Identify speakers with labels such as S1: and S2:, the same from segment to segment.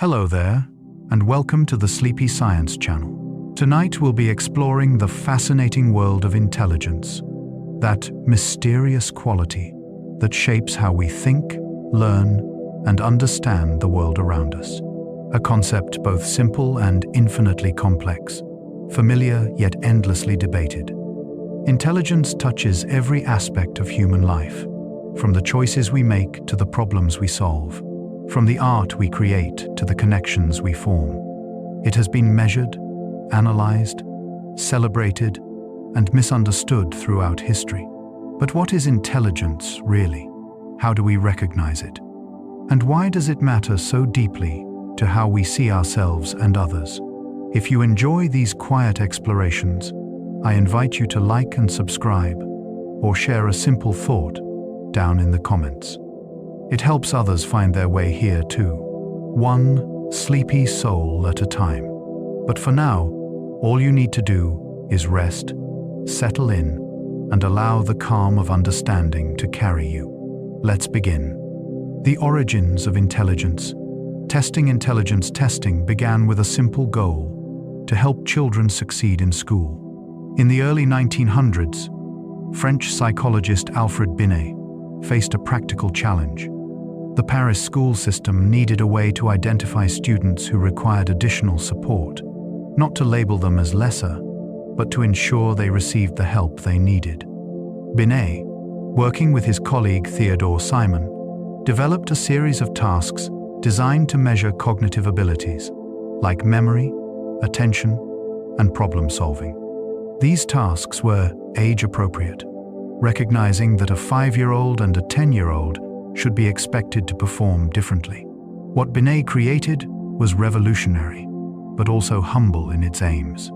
S1: Hello there, and welcome to the Sleepy Science channel. Tonight we'll be exploring the fascinating world of intelligence, that mysterious quality that shapes how we think, learn, and understand the world around us. A concept both simple and infinitely complex, familiar yet endlessly debated. Intelligence touches every aspect of human life, from the choices we make to the problems we solve. From the art we create to the connections we form. It has been measured, analyzed, celebrated, and misunderstood throughout history. But what is intelligence, really? How do we recognize it? And why does it matter so deeply to how we see ourselves and others? If you enjoy these quiet explorations, I invite you to like and subscribe, or share a simple thought down in the comments. It helps others find their way here too, one sleepy soul at a time. But for now, all you need to do is rest, settle in, and allow the calm of understanding to carry you. Let's begin. The origins of intelligence. Testing began with a simple goal: to help children succeed in school. In the early 1900s, French psychologist Alfred Binet faced a practical challenge. The Paris school system needed a way to identify students who required additional support, not to label them as lesser, but to ensure they received the help they needed. Binet, working with his colleague Theodore Simon, developed a series of tasks designed to measure cognitive abilities, like memory, attention, and problem solving. These tasks were age-appropriate, recognizing that a 5-year-old and a 10-year-old should be expected to perform differently. What Binet created was revolutionary, but also humble in its aims.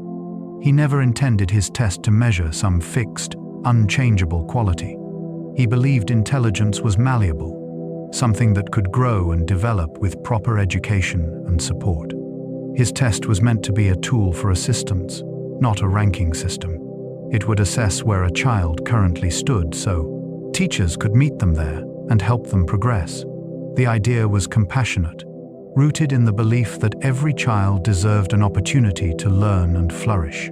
S1: He never intended his test to measure some fixed, unchangeable quality. He believed intelligence was malleable, something that could grow and develop with proper education and support. His test was meant to be a tool for assistance, not a ranking system. It would assess where a child currently stood so teachers could meet them there and help them progress. The idea was compassionate, rooted in the belief that every child deserved an opportunity to learn and flourish.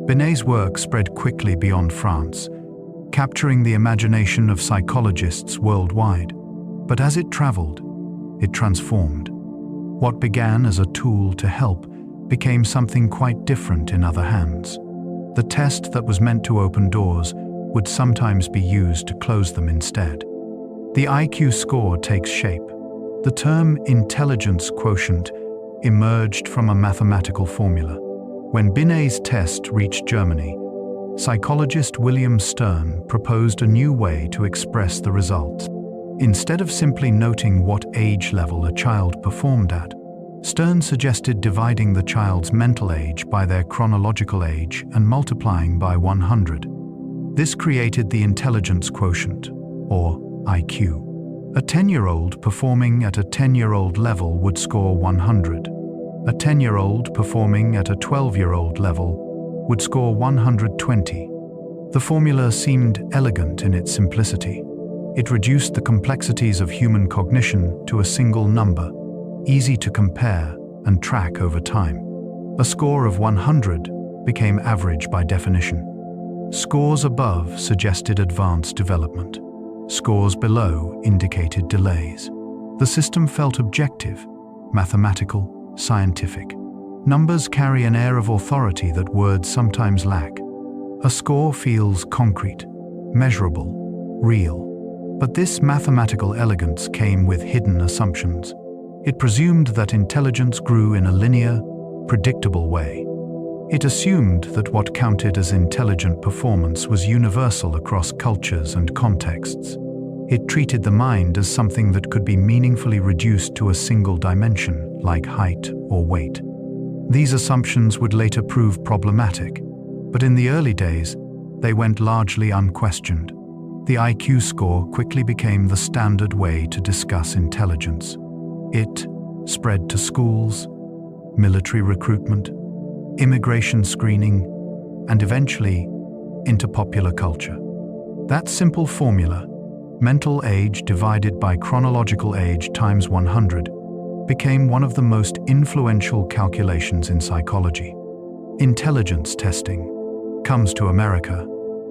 S1: Binet's work spread quickly beyond France, capturing the imagination of psychologists worldwide. But as it traveled, it transformed. What began as a tool to help became something quite different in other hands. The test that was meant to open doors would sometimes be used to close them instead. The IQ score takes shape. The term intelligence quotient emerged from a mathematical formula. When Binet's test reached Germany, psychologist William Stern proposed a new way to express the results. Instead of simply noting what age level a child performed at, Stern suggested dividing the child's mental age by their chronological age and multiplying by 100. This created the intelligence quotient, or IQ. A 10-year-old performing at a 10-year-old level would score 100. A 10-year-old performing at a 12-year-old level would score 120. The formula seemed elegant in its simplicity. It reduced the complexities of human cognition to a single number, easy to compare and track over time. A score of 100 became average by definition. Scores above suggested advanced development. Scores below indicated delays. The system felt objective, mathematical, scientific. Numbers carry an air of authority that words sometimes lack. A score feels concrete, measurable, real. But this mathematical elegance came with hidden assumptions. It presumed that intelligence grew in a linear, predictable way. It assumed that what counted as intelligent performance was universal across cultures and contexts. It treated the mind as something that could be meaningfully reduced to a single dimension, like height or weight. These assumptions would later prove problematic, but in the early days, they went largely unquestioned. The IQ score quickly became the standard way to discuss intelligence. It spread to schools, military recruitment, immigration screening, and eventually into popular culture. That simple formula, mental age divided by chronological age times 100, became one of the most influential calculations in psychology. Intelligence testing comes to America.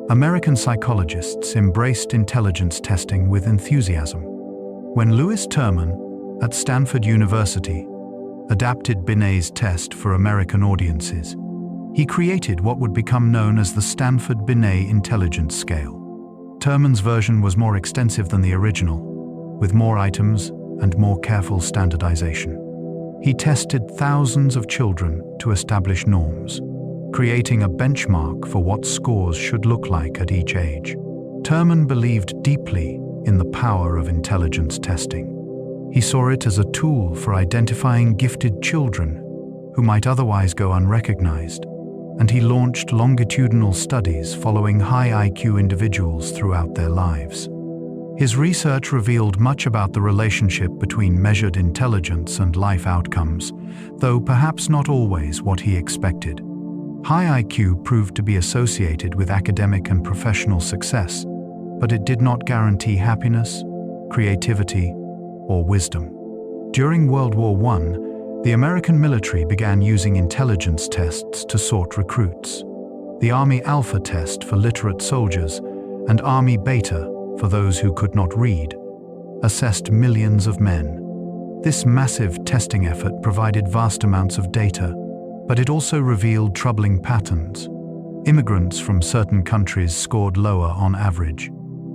S1: American psychologists embraced intelligence testing with enthusiasm. When Lewis Terman, at Stanford University, adapted Binet's test for American audiences, he created what would become known as the Stanford-Binet Intelligence Scale. Terman's version was more extensive than the original, with more items and more careful standardization. He tested thousands of children to establish norms, creating a benchmark for what scores should look like at each age. Terman believed deeply in the power of intelligence testing. He saw it as a tool for identifying gifted children who might otherwise go unrecognized, and he launched longitudinal studies following high IQ individuals throughout their lives. His research revealed much about the relationship between measured intelligence and life outcomes, though perhaps not always what he expected. High IQ proved to be associated with academic and professional success, but it did not guarantee happiness, creativity, or wisdom. During World War I, the American military began using intelligence tests to sort recruits. The Army Alpha test for literate soldiers and Army Beta for those who could not read assessed millions of men. This massive testing effort provided vast amounts of data, but it also revealed troubling patterns. Immigrants from certain countries scored lower on average,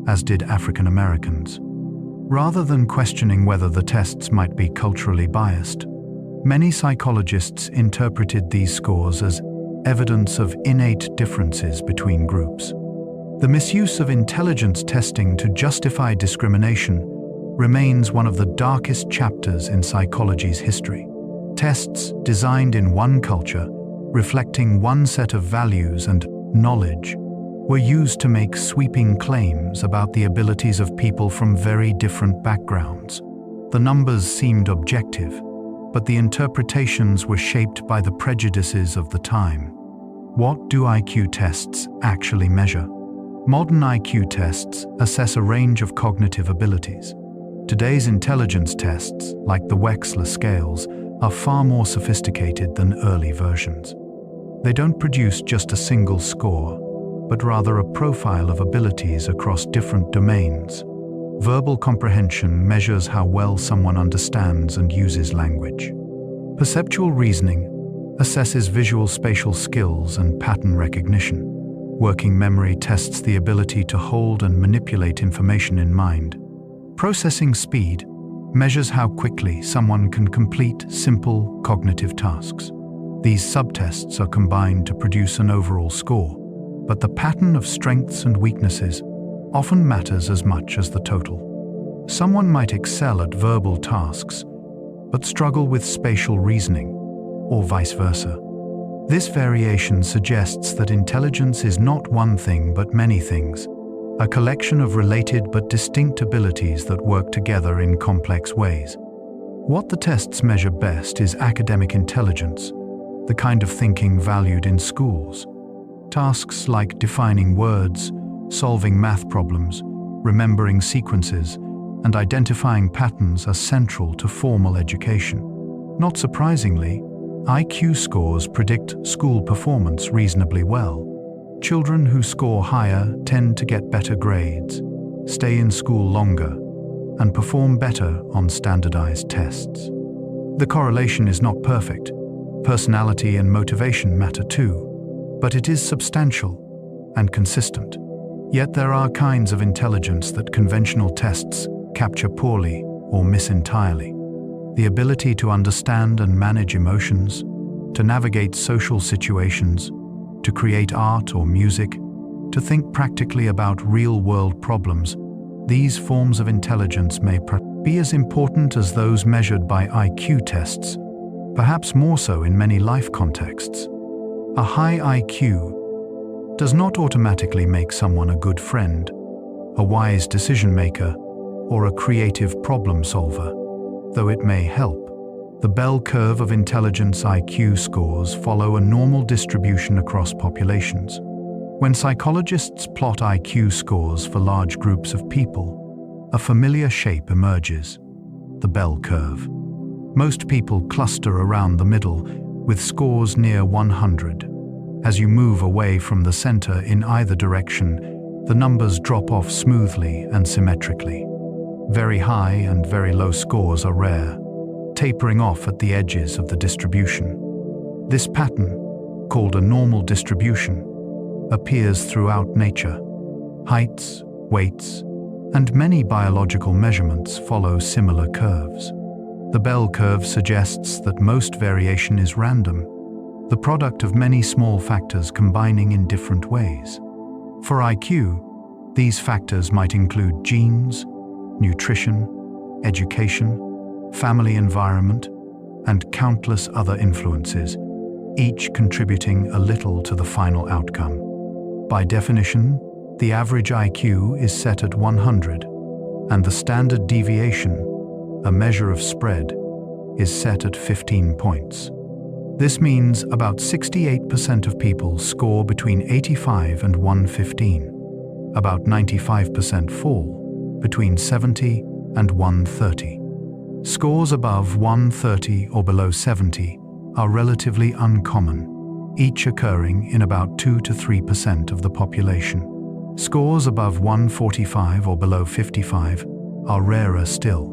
S1: as did African Americans. Rather than questioning whether the tests might be culturally biased, many psychologists interpreted these scores as evidence of innate differences between groups. The misuse of intelligence testing to justify discrimination remains one of the darkest chapters in psychology's history. Tests designed in one culture, reflecting one set of values and knowledge, were used to make sweeping claims about the abilities of people from very different backgrounds. The numbers seemed objective, but the interpretations were shaped by the prejudices of the time. What do IQ tests actually measure? Modern IQ tests assess a range of cognitive abilities. Today's intelligence tests, like the Wechsler scales, are far more sophisticated than early versions. They don't produce just a single score, but rather a profile of abilities across different domains. Verbal comprehension measures how well someone understands and uses language. Perceptual reasoning assesses visual spatial skills and pattern recognition. Working memory tests the ability to hold and manipulate information in mind. Processing speed measures how quickly someone can complete simple cognitive tasks. These subtests are combined to produce an overall score, but the pattern of strengths and weaknesses often matters as much as the total. Someone might excel at verbal tasks, but struggle with spatial reasoning, or vice versa. This variation suggests that intelligence is not one thing but many things, a collection of related but distinct abilities that work together in complex ways. What the tests measure best is academic intelligence, the kind of thinking valued in schools. Tasks like defining words, solving math problems, remembering sequences, and identifying patterns are central to formal education. Not surprisingly, IQ scores predict school performance reasonably well. Children who score higher tend to get better grades, stay in school longer, and perform better on standardized tests. The correlation is not perfect. Personality and motivation matter too, but it is substantial and consistent. Yet there are kinds of intelligence that conventional tests capture poorly or miss entirely. The ability to understand and manage emotions, to navigate social situations, to create art or music, to think practically about real-world problems, these forms of intelligence may be as important as those measured by IQ tests, perhaps more so in many life contexts. A high IQ does not automatically make someone a good friend, a wise decision-maker, or a creative problem solver, though it may help. The bell curve of intelligence IQ scores follow a normal distribution across populations. When psychologists plot IQ scores for large groups of people, a familiar shape emerges: the bell curve. Most people cluster around the middle, with scores near 100. As you move away from the center in either direction, the numbers drop off smoothly and symmetrically. Very high and very low scores are rare, tapering off at the edges of the distribution. This pattern, called a normal distribution, appears throughout nature. Heights, weights, and many biological measurements follow similar curves. The bell curve suggests that most variation is random, the product of many small factors combining in different ways. For IQ, these factors might include genes, nutrition, education, family environment, and countless other influences, each contributing a little to the final outcome. By definition, the average IQ is set at 100, and the standard deviation, a measure of spread, is set at 15 points. This means about 68% of people score between 85 and 115. About 95% fall between 70 and 130. Scores above 130 or below 70 are relatively uncommon, each occurring in about 2 to 3% of the population. Scores above 145 or below 55 are rarer still.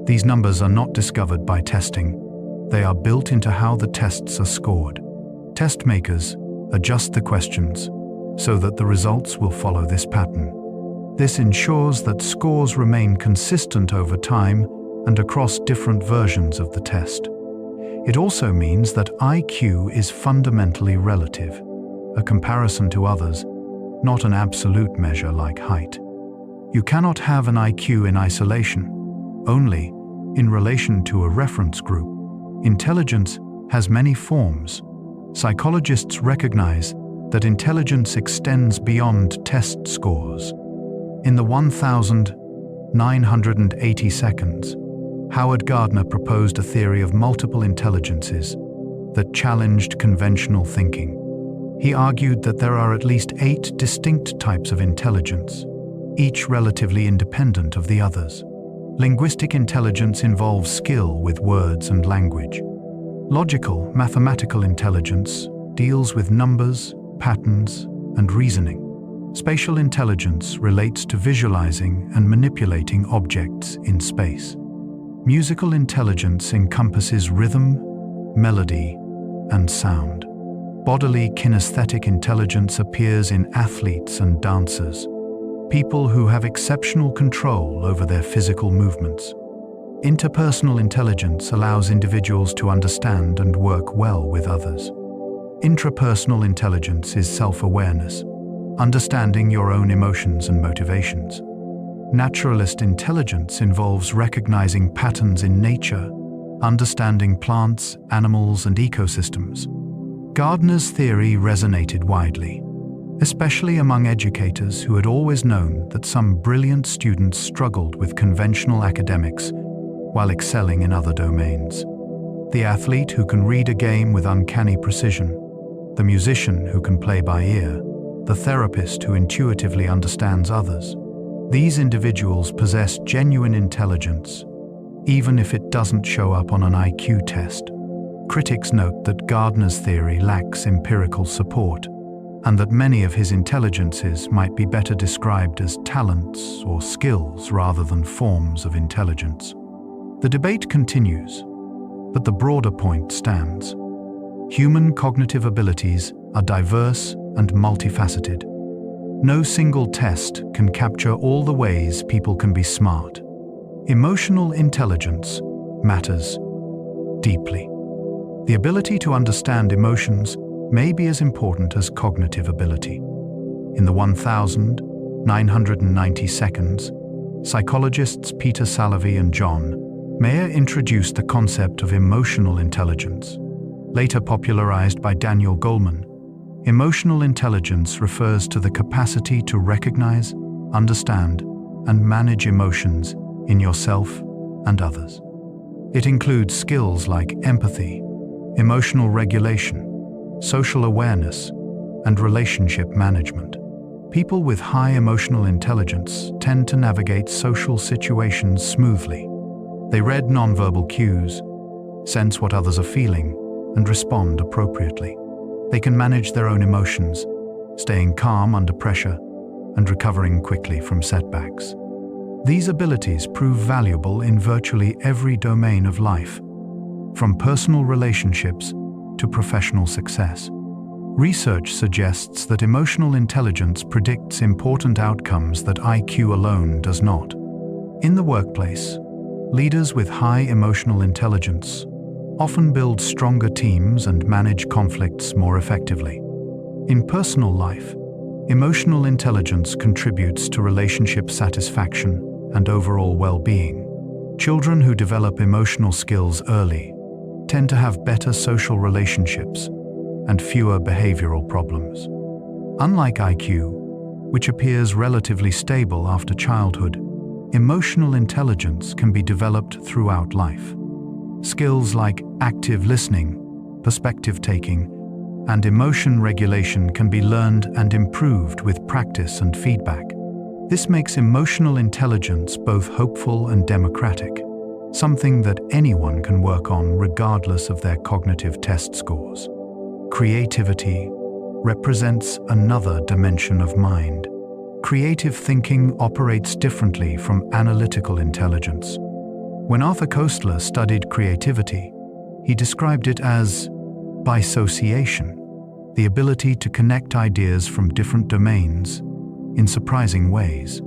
S1: These numbers are not discovered by testing. They are built into how the tests are scored. Test makers adjust the questions so that the results will follow this pattern. This ensures that scores remain consistent over time and across different versions of the test. It also means that IQ is fundamentally relative, a comparison to others, not an absolute measure like height. You cannot have an IQ in isolation, only in relation to a reference group. Intelligence has many forms. Psychologists recognize that intelligence extends beyond test scores. In the 1980 seconds, Howard Gardner proposed a theory of multiple intelligences that challenged conventional thinking. He argued that there are at least 8 distinct types of intelligence, each relatively independent of the others. Linguistic intelligence involves skill with words and language. Logical, mathematical intelligence deals with numbers, patterns, and reasoning. Spatial intelligence relates to visualizing and manipulating objects in space. Musical intelligence encompasses rhythm, melody, and sound. Bodily kinesthetic intelligence appears in athletes and dancers, people who have exceptional control over their physical movements. Interpersonal intelligence allows individuals to understand and work well with others. Intrapersonal intelligence is self-awareness, understanding your own emotions and motivations. Naturalist intelligence involves recognizing patterns in nature, understanding plants, animals, and ecosystems. Gardner's theory resonated widely, especially among educators who had always known that some brilliant students struggled with conventional academics while excelling in other domains. The athlete who can read a game with uncanny precision, the musician who can play by ear, the therapist who intuitively understands others. These individuals possess genuine intelligence, even if it doesn't show up on an IQ test. Critics note that Gardner's theory lacks empirical support, and that many of his intelligences might be better described as talents or skills rather than forms of intelligence. The debate continues, but the broader point stands. Human cognitive abilities are diverse and multifaceted. No single test can capture all the ways people can be smart. Emotional intelligence matters deeply. The ability to understand emotions may be as important as cognitive ability. In the 1990 seconds, psychologists Peter Salovey and John Mayer introduced the concept of emotional intelligence. Later popularized by Daniel Goleman, emotional intelligence refers to the capacity to recognize, understand, and manage emotions in yourself and others. It includes skills like empathy, emotional regulation, social awareness, and relationship management. People with high emotional intelligence tend to navigate social situations smoothly. They read nonverbal cues, sense what others are feeling, and respond appropriately. They can manage their own emotions, staying calm under pressure and recovering quickly from setbacks. These abilities prove valuable in virtually every domain of life, from personal relationships to professional success. Research suggests that emotional intelligence predicts important outcomes that IQ alone does not. In the workplace, leaders with high emotional intelligence often build stronger teams and manage conflicts more effectively. In personal life, emotional intelligence contributes to relationship satisfaction and overall well-being. Children who develop emotional skills early tend to have better social relationships and fewer behavioral problems. Unlike IQ, which appears relatively stable after childhood, emotional intelligence can be developed throughout life. Skills like active listening, perspective taking, and emotion regulation can be learned and improved with practice and feedback. This makes emotional intelligence both hopeful and democratic, something that anyone can work on regardless of their cognitive test scores. Creativity represents another dimension of mind. Creative thinking operates differently from analytical intelligence. When Arthur Koestler studied creativity, he described it as dissociation, the ability to connect ideas from different domains in surprising ways.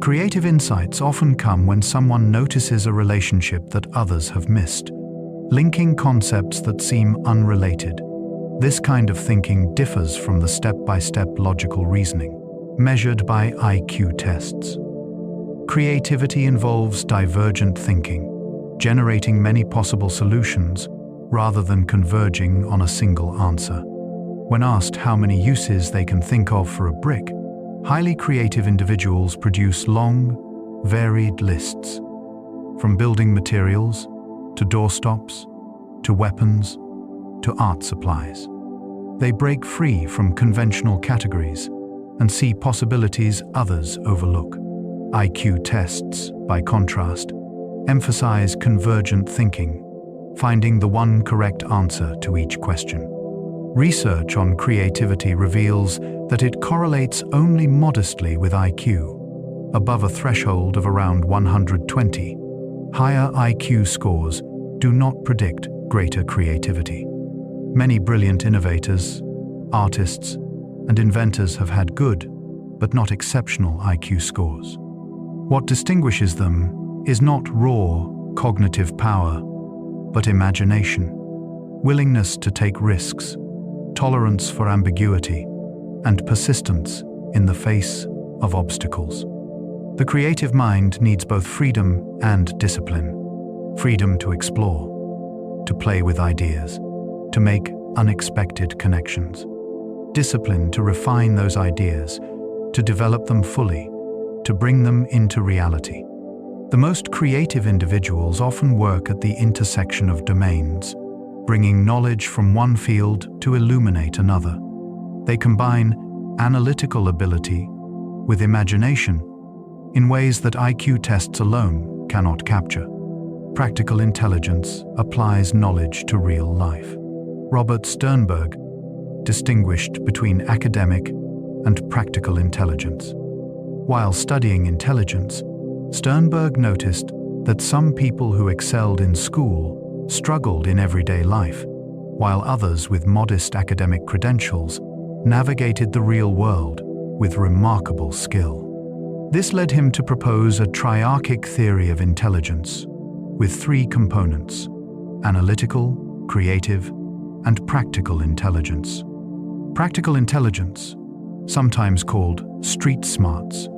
S1: Creative insights often come when someone notices a relationship that others have missed, linking concepts that seem unrelated. This kind of thinking differs from the step-by-step logical reasoning, measured by IQ tests. Creativity involves divergent thinking, generating many possible solutions rather than converging on a single answer. When asked how many uses they can think of for a brick, highly creative individuals produce long, varied lists. From building materials, to doorstops, to weapons, to art supplies. They break free from conventional categories and see possibilities others overlook. IQ tests, by contrast, emphasize convergent thinking, finding the one correct answer to each question. Research on creativity reveals that it correlates only modestly with IQ, above a threshold of around 120. Higher IQ scores do not predict greater creativity. Many brilliant innovators, artists, and inventors have had good, but not exceptional IQ scores. What distinguishes them is not raw cognitive power, but imagination, willingness to take risks, tolerance for ambiguity, and persistence in the face of obstacles. The creative mind needs both freedom and discipline. Freedom to explore, to play with ideas, to make unexpected connections. Discipline to refine those ideas, to develop them fully, to bring them into reality. The most creative individuals often work at the intersection of domains, bringing knowledge from one field to illuminate another. They combine analytical ability with imagination in ways that IQ tests alone cannot capture. Practical intelligence applies knowledge to real life. Robert Sternberg distinguished between academic and practical intelligence. While studying intelligence, Sternberg noticed that some people who excelled in school struggled in everyday life, while others with modest academic credentials navigated the real world with remarkable skill. This led him to propose a triarchic theory of intelligence, with three components: analytical, creative, and practical intelligence. Practical intelligence, sometimes called street smarts,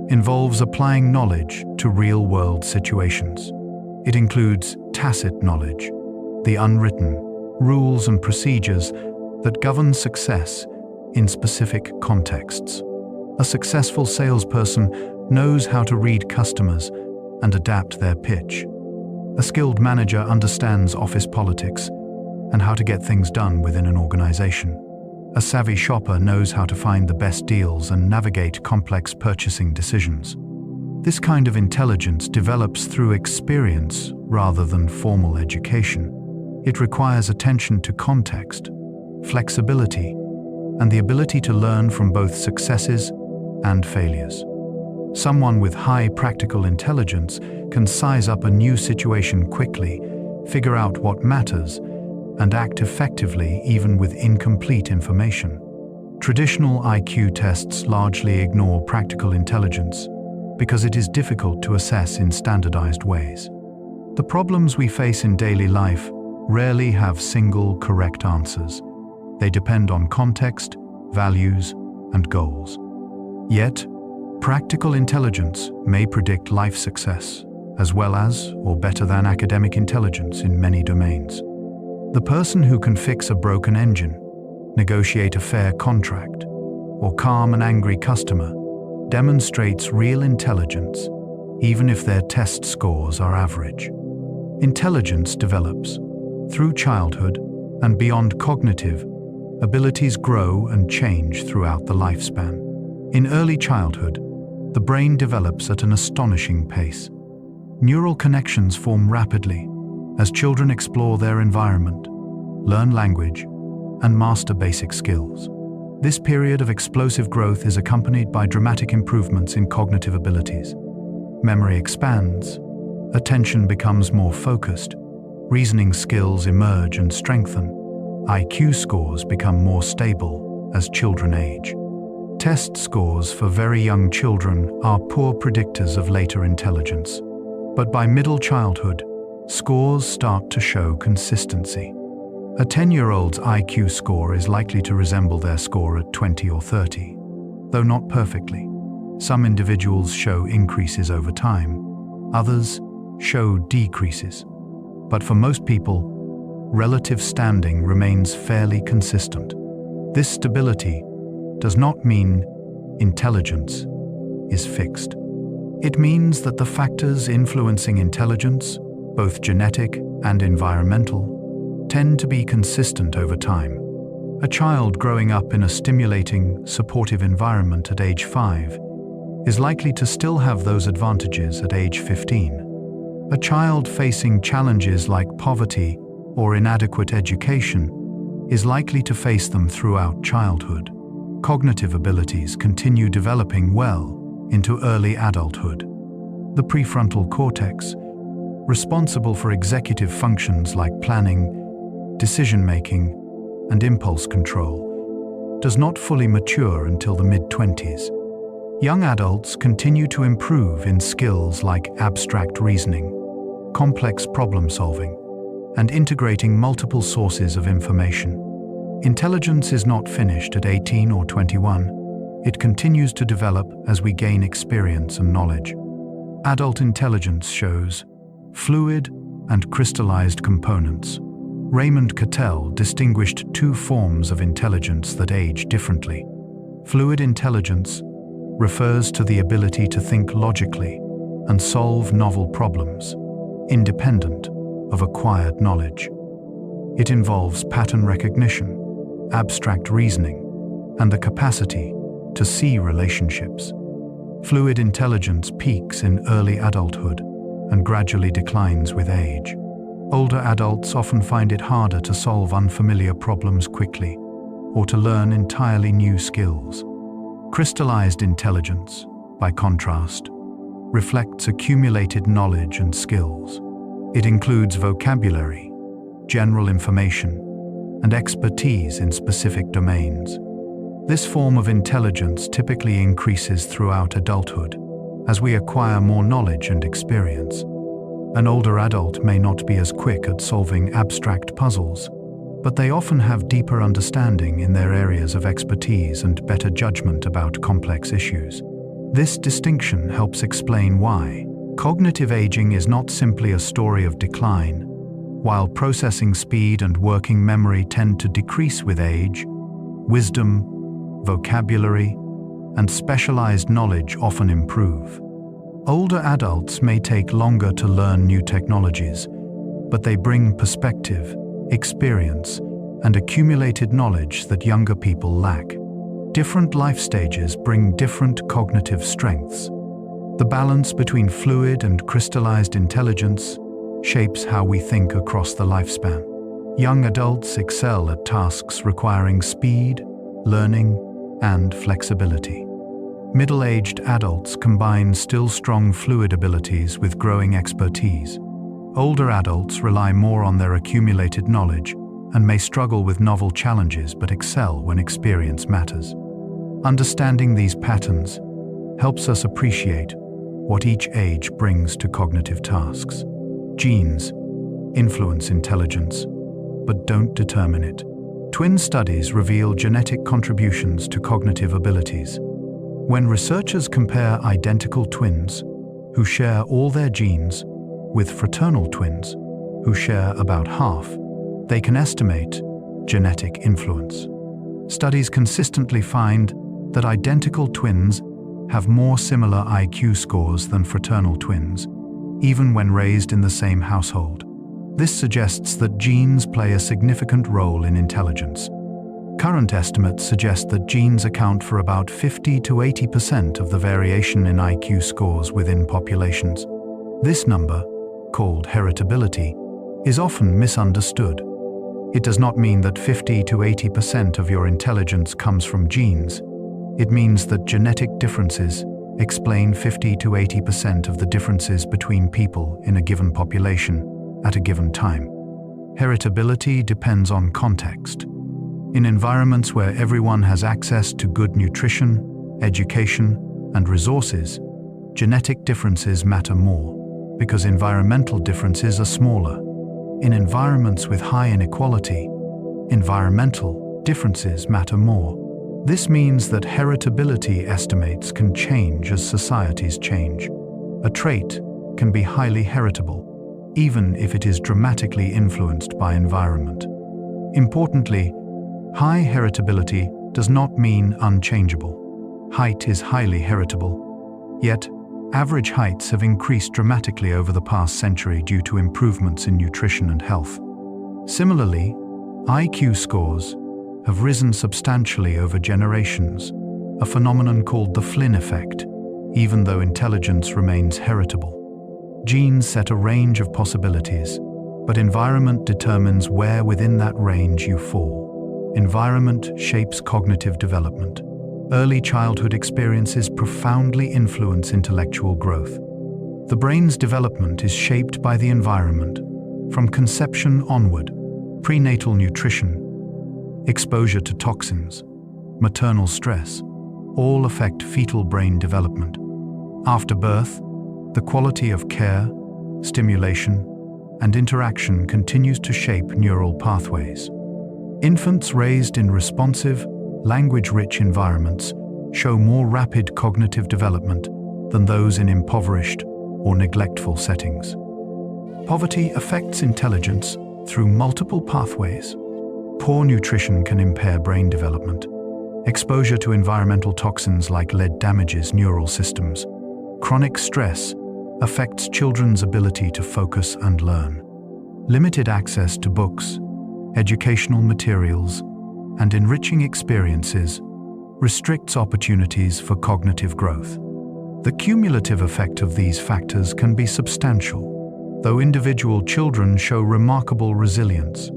S1: involves applying knowledge to real-world situations. It includes tacit knowledge, the unwritten rules and procedures that govern success in specific contexts. A successful salesperson knows how to read customers and adapt their pitch. A skilled manager understands office politics and how to get things done within an organization. A savvy shopper knows how to find the best deals and navigate complex purchasing decisions. This kind of intelligence develops through experience rather than formal education. It requires attention to context, flexibility, and the ability to learn from both successes and failures. Someone with high practical intelligence can size up a new situation quickly, figure out what matters, and act effectively even with incomplete information. Traditional IQ tests largely ignore practical intelligence because it is difficult to assess in standardized ways. The problems we face in daily life rarely have single correct answers. They depend on context, values, and goals. Yet, practical intelligence may predict life success, as well as, or better than, academic intelligence in many domains. The person who can fix a broken engine, negotiate a fair contract, or calm an angry customer demonstrates real intelligence, even if their test scores are average. Intelligence develops through childhood, and beyond cognitive, abilities grow and change throughout the lifespan. In early childhood, the brain develops at an astonishing pace. Neural connections form rapidly as children explore their environment, learn language, and master basic skills. This period of explosive growth is accompanied by dramatic improvements in cognitive abilities. Memory expands, attention becomes more focused, reasoning skills emerge and strengthen. IQ scores become more stable as children age. Test scores for very young children are poor predictors of later intelligence. But by middle childhood, scores start to show consistency. A 10-year-old's IQ score is likely to resemble their score at 20 or 30, though not perfectly. Some individuals show increases over time, others show decreases. But for most people, relative standing remains fairly consistent. This stability does not mean intelligence is fixed. It means that the factors influencing intelligence, both genetic and environmental, tend to be consistent over time. A child growing up in a stimulating, supportive environment at age 5 is likely to still have those advantages at age 15. A child facing challenges like poverty or inadequate education is likely to face them throughout childhood. Cognitive abilities continue developing well into early adulthood. The prefrontal cortex, responsible for executive functions like planning, decision-making, and impulse control, does not fully mature until the mid-20s. Young adults continue to improve in skills like abstract reasoning, complex problem-solving, and integrating multiple sources of information. Intelligence is not finished at 18 or 21. It continues to develop as we gain experience and knowledge. Adult intelligence shows fluid and crystallized components. Raymond Cattell distinguished two forms of intelligence that age differently. Fluid intelligence refers to the ability to think logically and solve novel problems, independent of acquired knowledge. It involves pattern recognition, abstract reasoning, and the capacity to see relationships. Fluid intelligence peaks in early adulthood and gradually declines with age. Older adults often find it harder to solve unfamiliar problems quickly or to learn entirely new skills. Crystallized intelligence, by contrast, reflects accumulated knowledge and skills. It includes vocabulary, general information, and expertise in specific domains. This form of intelligence typically increases throughout adulthood as we acquire more knowledge and experience. An older adult may not be as quick at solving abstract puzzles, but they often have deeper understanding in their areas of expertise and better judgment about complex issues. This distinction helps explain why cognitive aging is not simply a story of decline. While processing speed and working memory tend to decrease with age, wisdom, vocabulary, and specialized knowledge often improve. Older adults may take longer to learn new technologies, but they bring perspective, experience, and accumulated knowledge that younger people lack. Different life stages bring different cognitive strengths. The balance between fluid and crystallized intelligence shapes how we think across the lifespan. Young adults excel at tasks requiring speed, learning, and flexibility. Middle-aged adults combine still strong fluid abilities with growing expertise. Older adults rely more on their accumulated knowledge and may struggle with novel challenges but excel when experience matters. Understanding these patterns helps us appreciate what each age brings to cognitive tasks. Genes influence intelligence, but don't determine it. Twin studies reveal genetic contributions to cognitive abilities. When researchers compare identical twins who share all their genes with fraternal twins who share about half, they can estimate genetic influence. Studies consistently find that identical twins have more similar IQ scores than fraternal twins, even when raised in the same household. This suggests that genes play a significant role in intelligence. Current estimates suggest that genes account for about 50 to 80% of the variation in IQ scores within populations. This number, called heritability, is often misunderstood. It does not mean that 50 to 80% of your intelligence comes from genes. It means that genetic differences explain 50 to 80% of the differences between people in a given population at a given time. Heritability depends on context. In environments where everyone has access to good nutrition, education, and resources, genetic differences matter more because environmental differences are smaller. In environments with high inequality, environmental differences matter more. This means that heritability estimates can change as societies change. A trait can be highly heritable, even if it is dramatically influenced by environment. Importantly, high heritability does not mean unchangeable. Height is highly heritable, yet average heights have increased dramatically over the past century due to improvements in nutrition and health. Similarly, IQ scores have risen substantially over generations, a phenomenon called the Flynn effect, even though intelligence remains heritable. Genes set a range of possibilities, but environment determines where within that range you fall. Environment shapes cognitive development. Early childhood experiences profoundly influence intellectual growth. The brain's development is shaped by the environment, from conception onward. Prenatal nutrition, exposure to toxins, maternal stress, all affect fetal brain development. After birth, the quality of care, stimulation, and interaction continues to shape neural pathways. Infants raised in responsive, language-rich environments show more rapid cognitive development than those in impoverished or neglectful settings. Poverty affects intelligence through multiple pathways. Poor nutrition can impair brain development. Exposure to environmental toxins like lead damages neural systems. Chronic stress affects children's ability to focus and learn. Limited access to books, educational materials, and enriching experiences restricts opportunities for cognitive growth. The cumulative effect of these factors can be substantial, though individual children show remarkable resilience.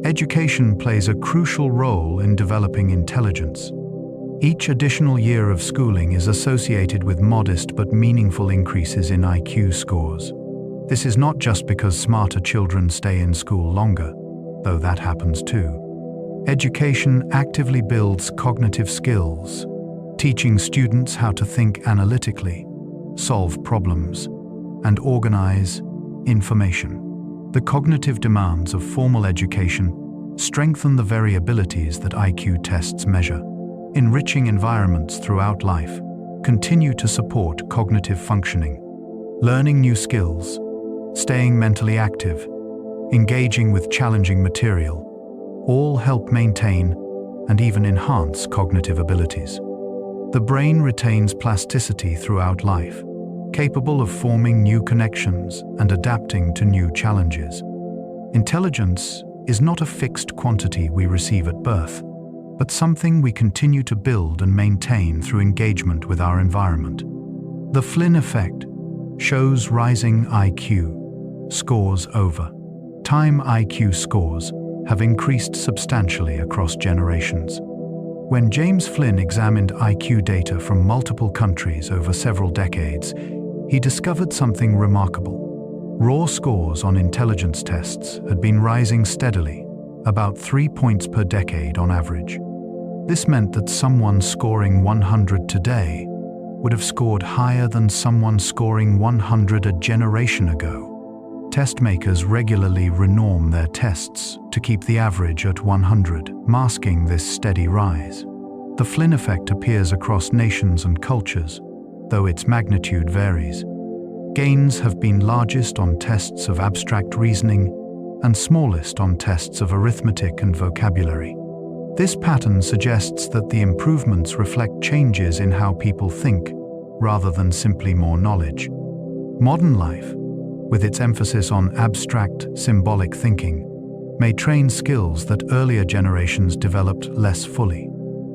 S1: Education plays a crucial role in developing intelligence. Each additional year of schooling is associated with modest but meaningful increases in IQ scores. This is not just because smarter children stay in school longer, though that happens too. Education actively builds cognitive skills, teaching students how to think analytically, solve problems, and organize information. The cognitive demands of formal education strengthen the variabilities that IQ tests measure. Enriching environments throughout life continue to support cognitive functioning. Learning new skills, staying mentally active, engaging with challenging material, all help maintain and even enhance cognitive abilities. The brain retains plasticity throughout life, capable of forming new connections and adapting to new challenges. Intelligence is not a fixed quantity we receive at birth, but something we continue to build and maintain through engagement with our environment. The Flynn effect shows rising IQ scores over time. IQ scores have increased substantially across generations. When James Flynn examined IQ data from multiple countries over several decades, he discovered something remarkable. Raw scores on intelligence tests had been rising steadily, about 3 points per decade on average. This meant that someone scoring 100 today would have scored higher than someone scoring 100 a generation ago. Test makers regularly renorm their tests to keep the average at 100, masking this steady rise. The Flynn effect appears across nations and cultures, though its magnitude varies. Gains have been largest on tests of abstract reasoning and smallest on tests of arithmetic and vocabulary. This pattern suggests that the improvements reflect changes in how people think, rather than simply more knowledge. Modern life, with its emphasis on abstract, symbolic thinking, may train skills that earlier generations developed less fully.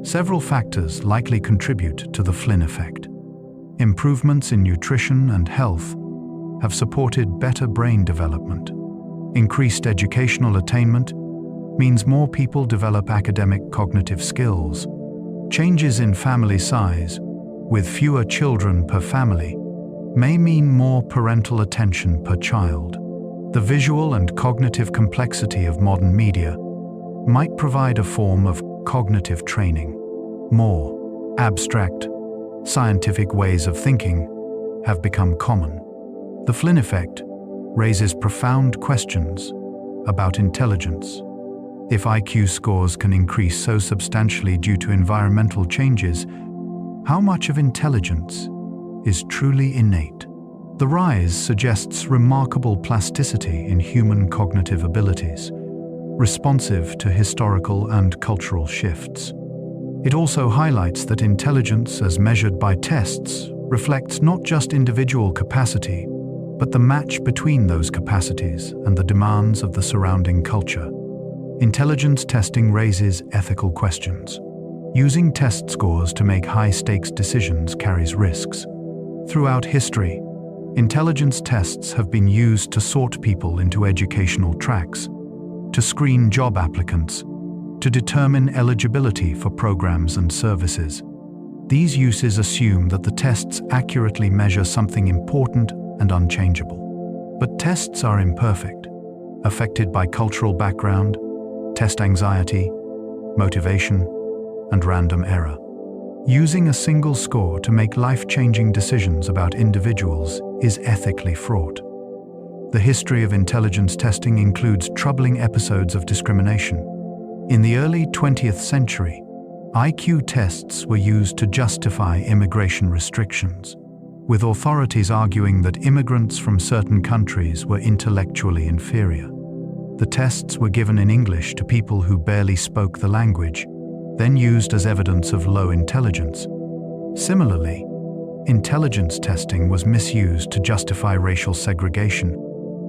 S1: Several factors likely contribute to the Flynn effect. Improvements in nutrition and health have supported better brain development. Increased educational attainment means more people develop academic cognitive skills. Changes in family size, with fewer children per family, may mean more parental attention per child. The visual and cognitive complexity of modern media might provide a form of cognitive training. More abstract, scientific ways of thinking have become common. The Flynn effect raises profound questions about intelligence. If IQ scores can increase so substantially due to environmental changes, how much of intelligence is truly innate? The rise suggests remarkable plasticity in human cognitive abilities, responsive to historical and cultural shifts. It also highlights that intelligence, as measured by tests, reflects not just individual capacity, but the match between those capacities and the demands of the surrounding culture. Intelligence testing raises ethical questions. Using test scores to make high-stakes decisions carries risks. Throughout history, intelligence tests have been used to sort people into educational tracks, to screen job applicants, to determine eligibility for programs and services. These uses assume that the tests accurately measure something important and unchangeable. But tests are imperfect, affected by cultural background, test anxiety, motivation, and random error. Using a single score to make life-changing decisions about individuals is ethically fraught. The history of intelligence testing includes troubling episodes of discrimination. In the early 20th century, IQ tests were used to justify immigration restrictions, with authorities arguing that immigrants from certain countries were intellectually inferior. The tests were given in English to people who barely spoke the language, then used as evidence of low intelligence. Similarly, intelligence testing was misused to justify racial segregation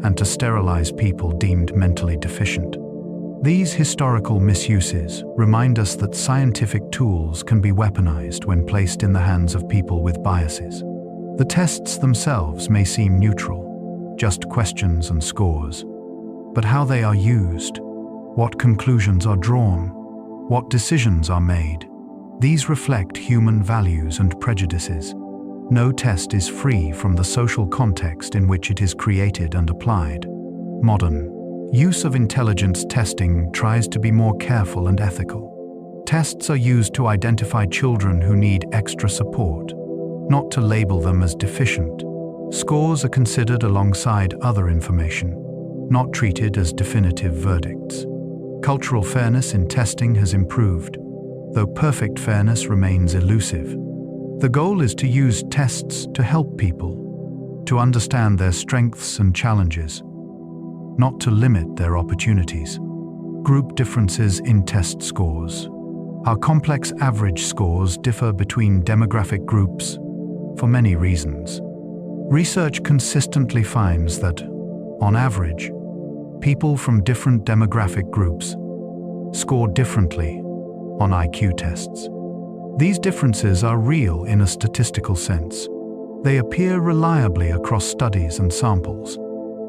S1: and to sterilize people deemed mentally deficient. These historical misuses remind us that scientific tools can be weaponized when placed in the hands of people with biases. The tests themselves may seem neutral, just questions and scores. But how they are used, what conclusions are drawn, what decisions are made, these reflect human values and prejudices. No test is free from the social context in which it is created and applied. Modern use of intelligence testing tries to be more careful and ethical. Tests are used to identify children who need extra support, not to label them as deficient. Scores are considered alongside other information, not treated as definitive verdicts. Cultural fairness in testing has improved, though perfect fairness remains elusive. The goal is to use tests to help people, to understand their strengths and challenges, not to limit their opportunities. Group differences in test scores. Our complex average scores differ between demographic groups for many reasons. Research consistently finds that, on average, people from different demographic groups score differently on IQ tests. These differences are real in a statistical sense. They appear reliably across studies and samples,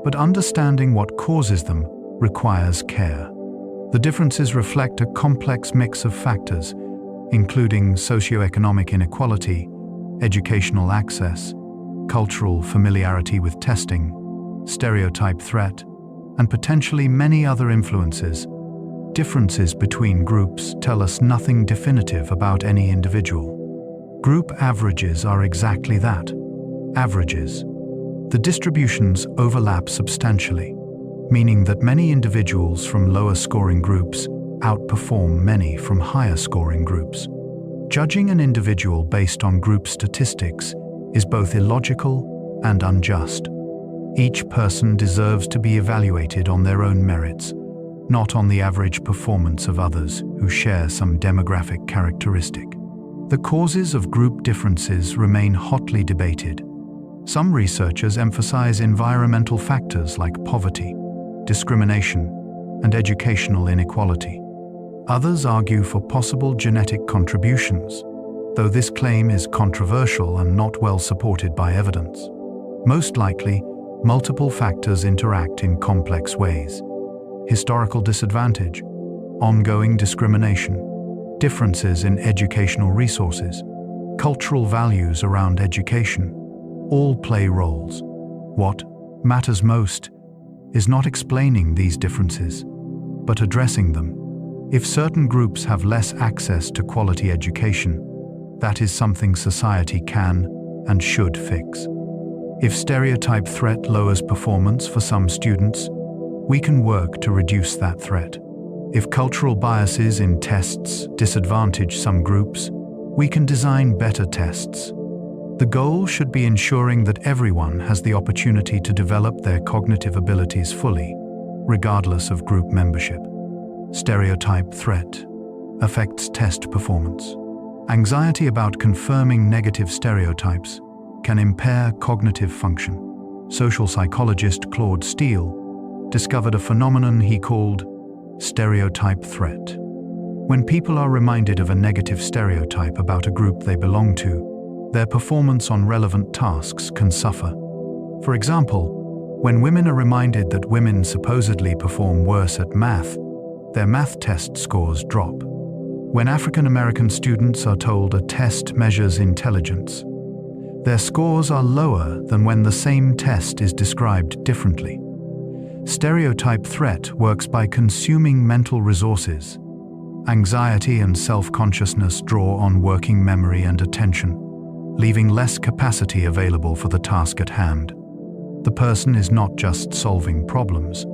S1: but understanding what causes them requires care. The differences reflect a complex mix of factors, including socioeconomic inequality, educational access, cultural familiarity with testing, stereotype threat, and potentially many other influences. Differences between groups tell us nothing definitive about any individual. Group averages are exactly that, averages. The distributions overlap substantially, meaning that many individuals from lower-scoring groups outperform many from higher-scoring groups. Judging an individual based on group statistics is both illogical and unjust. Each person deserves to be evaluated on their own merits, not on the average performance of others who share some demographic characteristic. The causes of group differences remain hotly debated. Some researchers emphasize environmental factors like poverty, discrimination, and educational inequality. Others argue for possible genetic contributions, though this claim is controversial and not well supported by evidence. Most likely, multiple factors interact in complex ways. Historical disadvantage, ongoing discrimination, differences in educational resources, cultural values around education, all play roles. What matters most is not explaining these differences, but addressing them. If certain groups have less access to quality education, that is something society can and should fix. If stereotype threat lowers performance for some students, we can work to reduce that threat. If cultural biases in tests disadvantage some groups, we can design better tests. The goal should be ensuring that everyone has the opportunity to develop their cognitive abilities fully, regardless of group membership. Stereotype threat affects test performance. Anxiety about confirming negative stereotypes can impair cognitive function. Social psychologist Claude Steele discovered a phenomenon he called stereotype threat. When people are reminded of a negative stereotype about a group they belong to, their performance on relevant tasks can suffer. For example, when women are reminded that women supposedly perform worse at math, their math test scores drop. When African American students are told a test measures intelligence, their scores are lower than when the same test is described differently. Stereotype threat works by consuming mental resources. Anxiety and self-consciousness draw on working memory and attention, leaving less capacity available for the task at hand. The person is not just solving problems,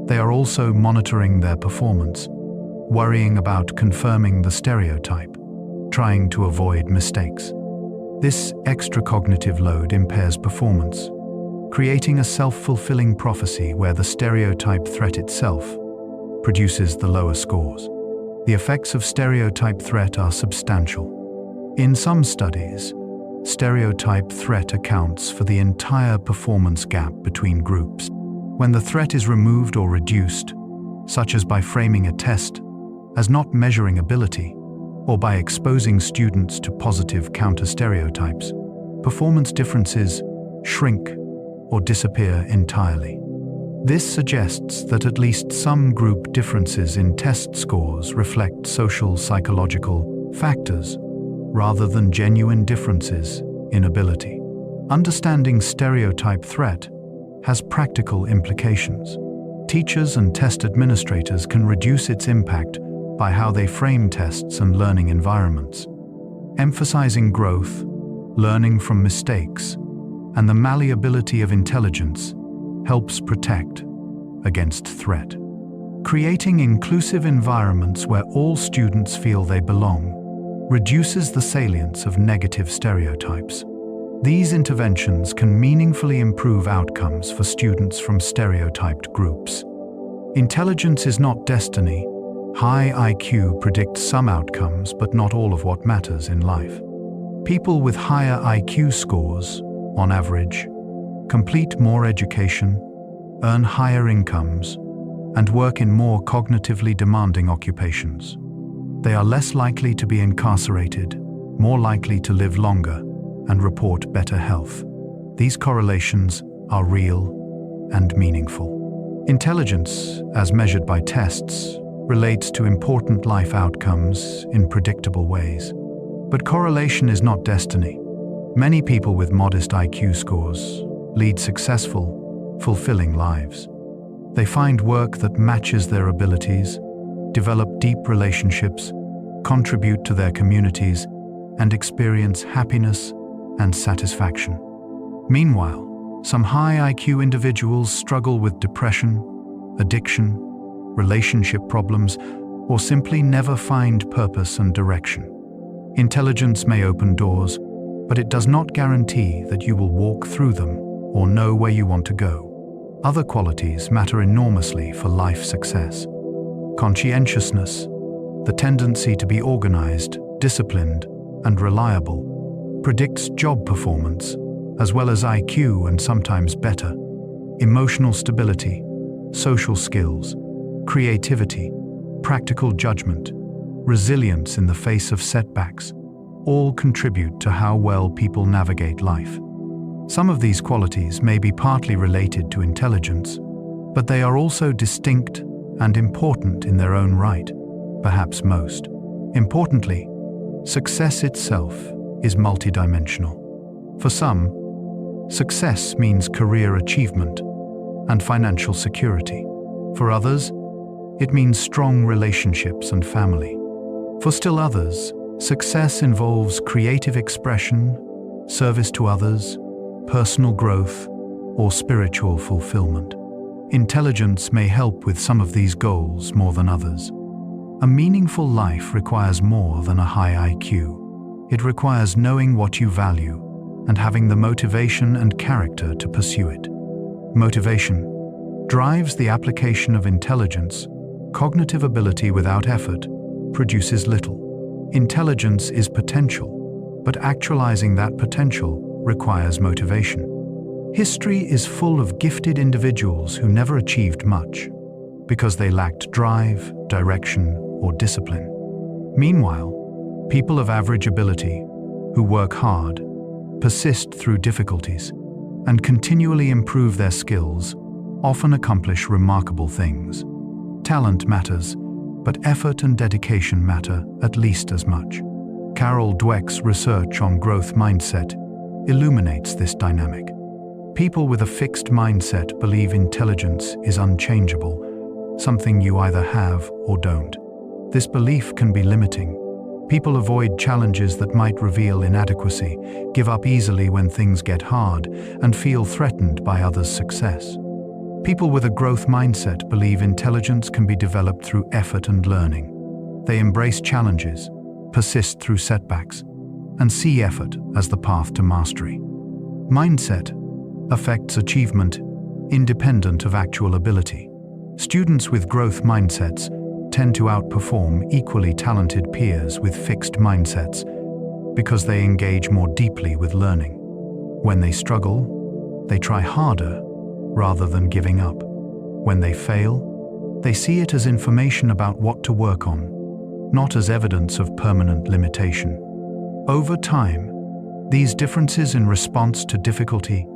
S1: they are also monitoring their performance, worrying about confirming the stereotype, trying to avoid mistakes. This extra cognitive load impairs performance, creating a self-fulfilling prophecy where the stereotype threat itself produces the lower scores. The effects of stereotype threat are substantial. In some studies, stereotype threat accounts for the entire performance gap between groups. When the threat is removed or reduced, such as by framing a test as not measuring ability, or by exposing students to positive counter-stereotypes, performance differences shrink or disappear entirely. This suggests that at least some group differences in test scores reflect social psychological factors rather than genuine differences in ability. Understanding stereotype threat has practical implications. Teachers and test administrators can reduce its impact by how they frame tests and learning environments. Emphasizing growth, learning from mistakes, and the malleability of intelligence helps protect against threat. Creating inclusive environments where all students feel they belong reduces the salience of negative stereotypes. These interventions can meaningfully improve outcomes for students from stereotyped groups. Intelligence is not destiny. High IQ predicts some outcomes, but not all of what matters in life. People with higher IQ scores, on average, complete more education, earn higher incomes, and work in more cognitively demanding occupations. They are less likely to be incarcerated, more likely to live longer, and report better health. These correlations are real and meaningful. Intelligence, as measured by tests, relates to important life outcomes in predictable ways. But correlation is not destiny. Many people with modest IQ scores lead successful, fulfilling lives. They find work that matches their abilities, develop deep relationships, contribute to their communities, and experience happiness and satisfaction. Meanwhile, some high IQ individuals struggle with depression, addiction, relationship problems, or simply never find purpose and direction. Intelligence may open doors, but it does not guarantee that you will walk through them or know where you want to go. Other qualities matter enormously for life success. Conscientiousness, the tendency to be organized, disciplined, and reliable, predicts job performance, as well as IQ and sometimes better. Emotional stability, social skills, creativity, practical judgment, resilience in the face of setbacks, all contribute to how well people navigate life. Some of these qualities may be partly related to intelligence, but they are also distinct and important in their own right, perhaps most. Importantly, success itself is multidimensional. For some, success means career achievement and financial security. For others, it means strong relationships and family. For still others, success involves creative expression, service to others, personal growth, or spiritual fulfillment. Intelligence may help with some of these goals more than others. A meaningful life requires more than a high IQ. It requires knowing what you value and having the motivation and character to pursue it. Motivation drives the application of intelligence. Cognitive ability without effort produces little. Intelligence is potential, but actualizing that potential requires motivation. History is full of gifted individuals who never achieved much because they lacked drive, direction, or discipline. Meanwhile, people of average ability who work hard, persist through difficulties, and continually improve their skills often accomplish remarkable things. Talent matters, but effort and dedication matter at least as much. Carol Dweck's research on growth mindset illuminates this dynamic. People with a fixed mindset believe intelligence is unchangeable, something you either have or don't. This belief can be limiting. People avoid challenges that might reveal inadequacy, give up easily when things get hard, and feel threatened by others' success. People with a growth mindset believe intelligence can be developed through effort and learning. They embrace challenges, persist through setbacks, and see effort as the path to mastery. Mindset affects achievement independent of actual ability. Students with growth mindsets tend to outperform equally talented peers with fixed mindsets because they engage more deeply with learning. When they struggle, they try harder rather than giving up. When they fail, they see it as information about what to work on, not as evidence of permanent limitation. Over time, these differences in response to difficulty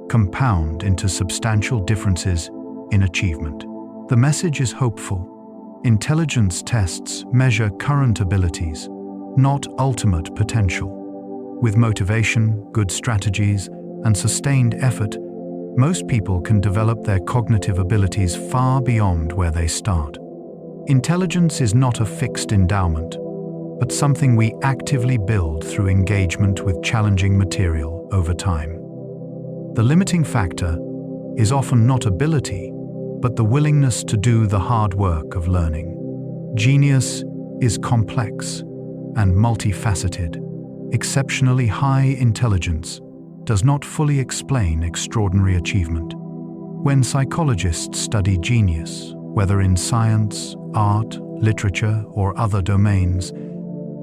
S1: compound into substantial differences in achievement. The message is hopeful. Intelligence tests measure current abilities, not ultimate potential. With motivation, good strategies, and sustained effort, most people can develop their cognitive abilities far beyond where they start. Intelligence is not a fixed endowment, but something we actively build through engagement with challenging material over time. The limiting factor is often not ability, but the willingness to do the hard work of learning. Genius is complex and multifaceted. Exceptionally high intelligence does not fully explain extraordinary achievement. When psychologists study genius, whether in science, art, literature, or other domains,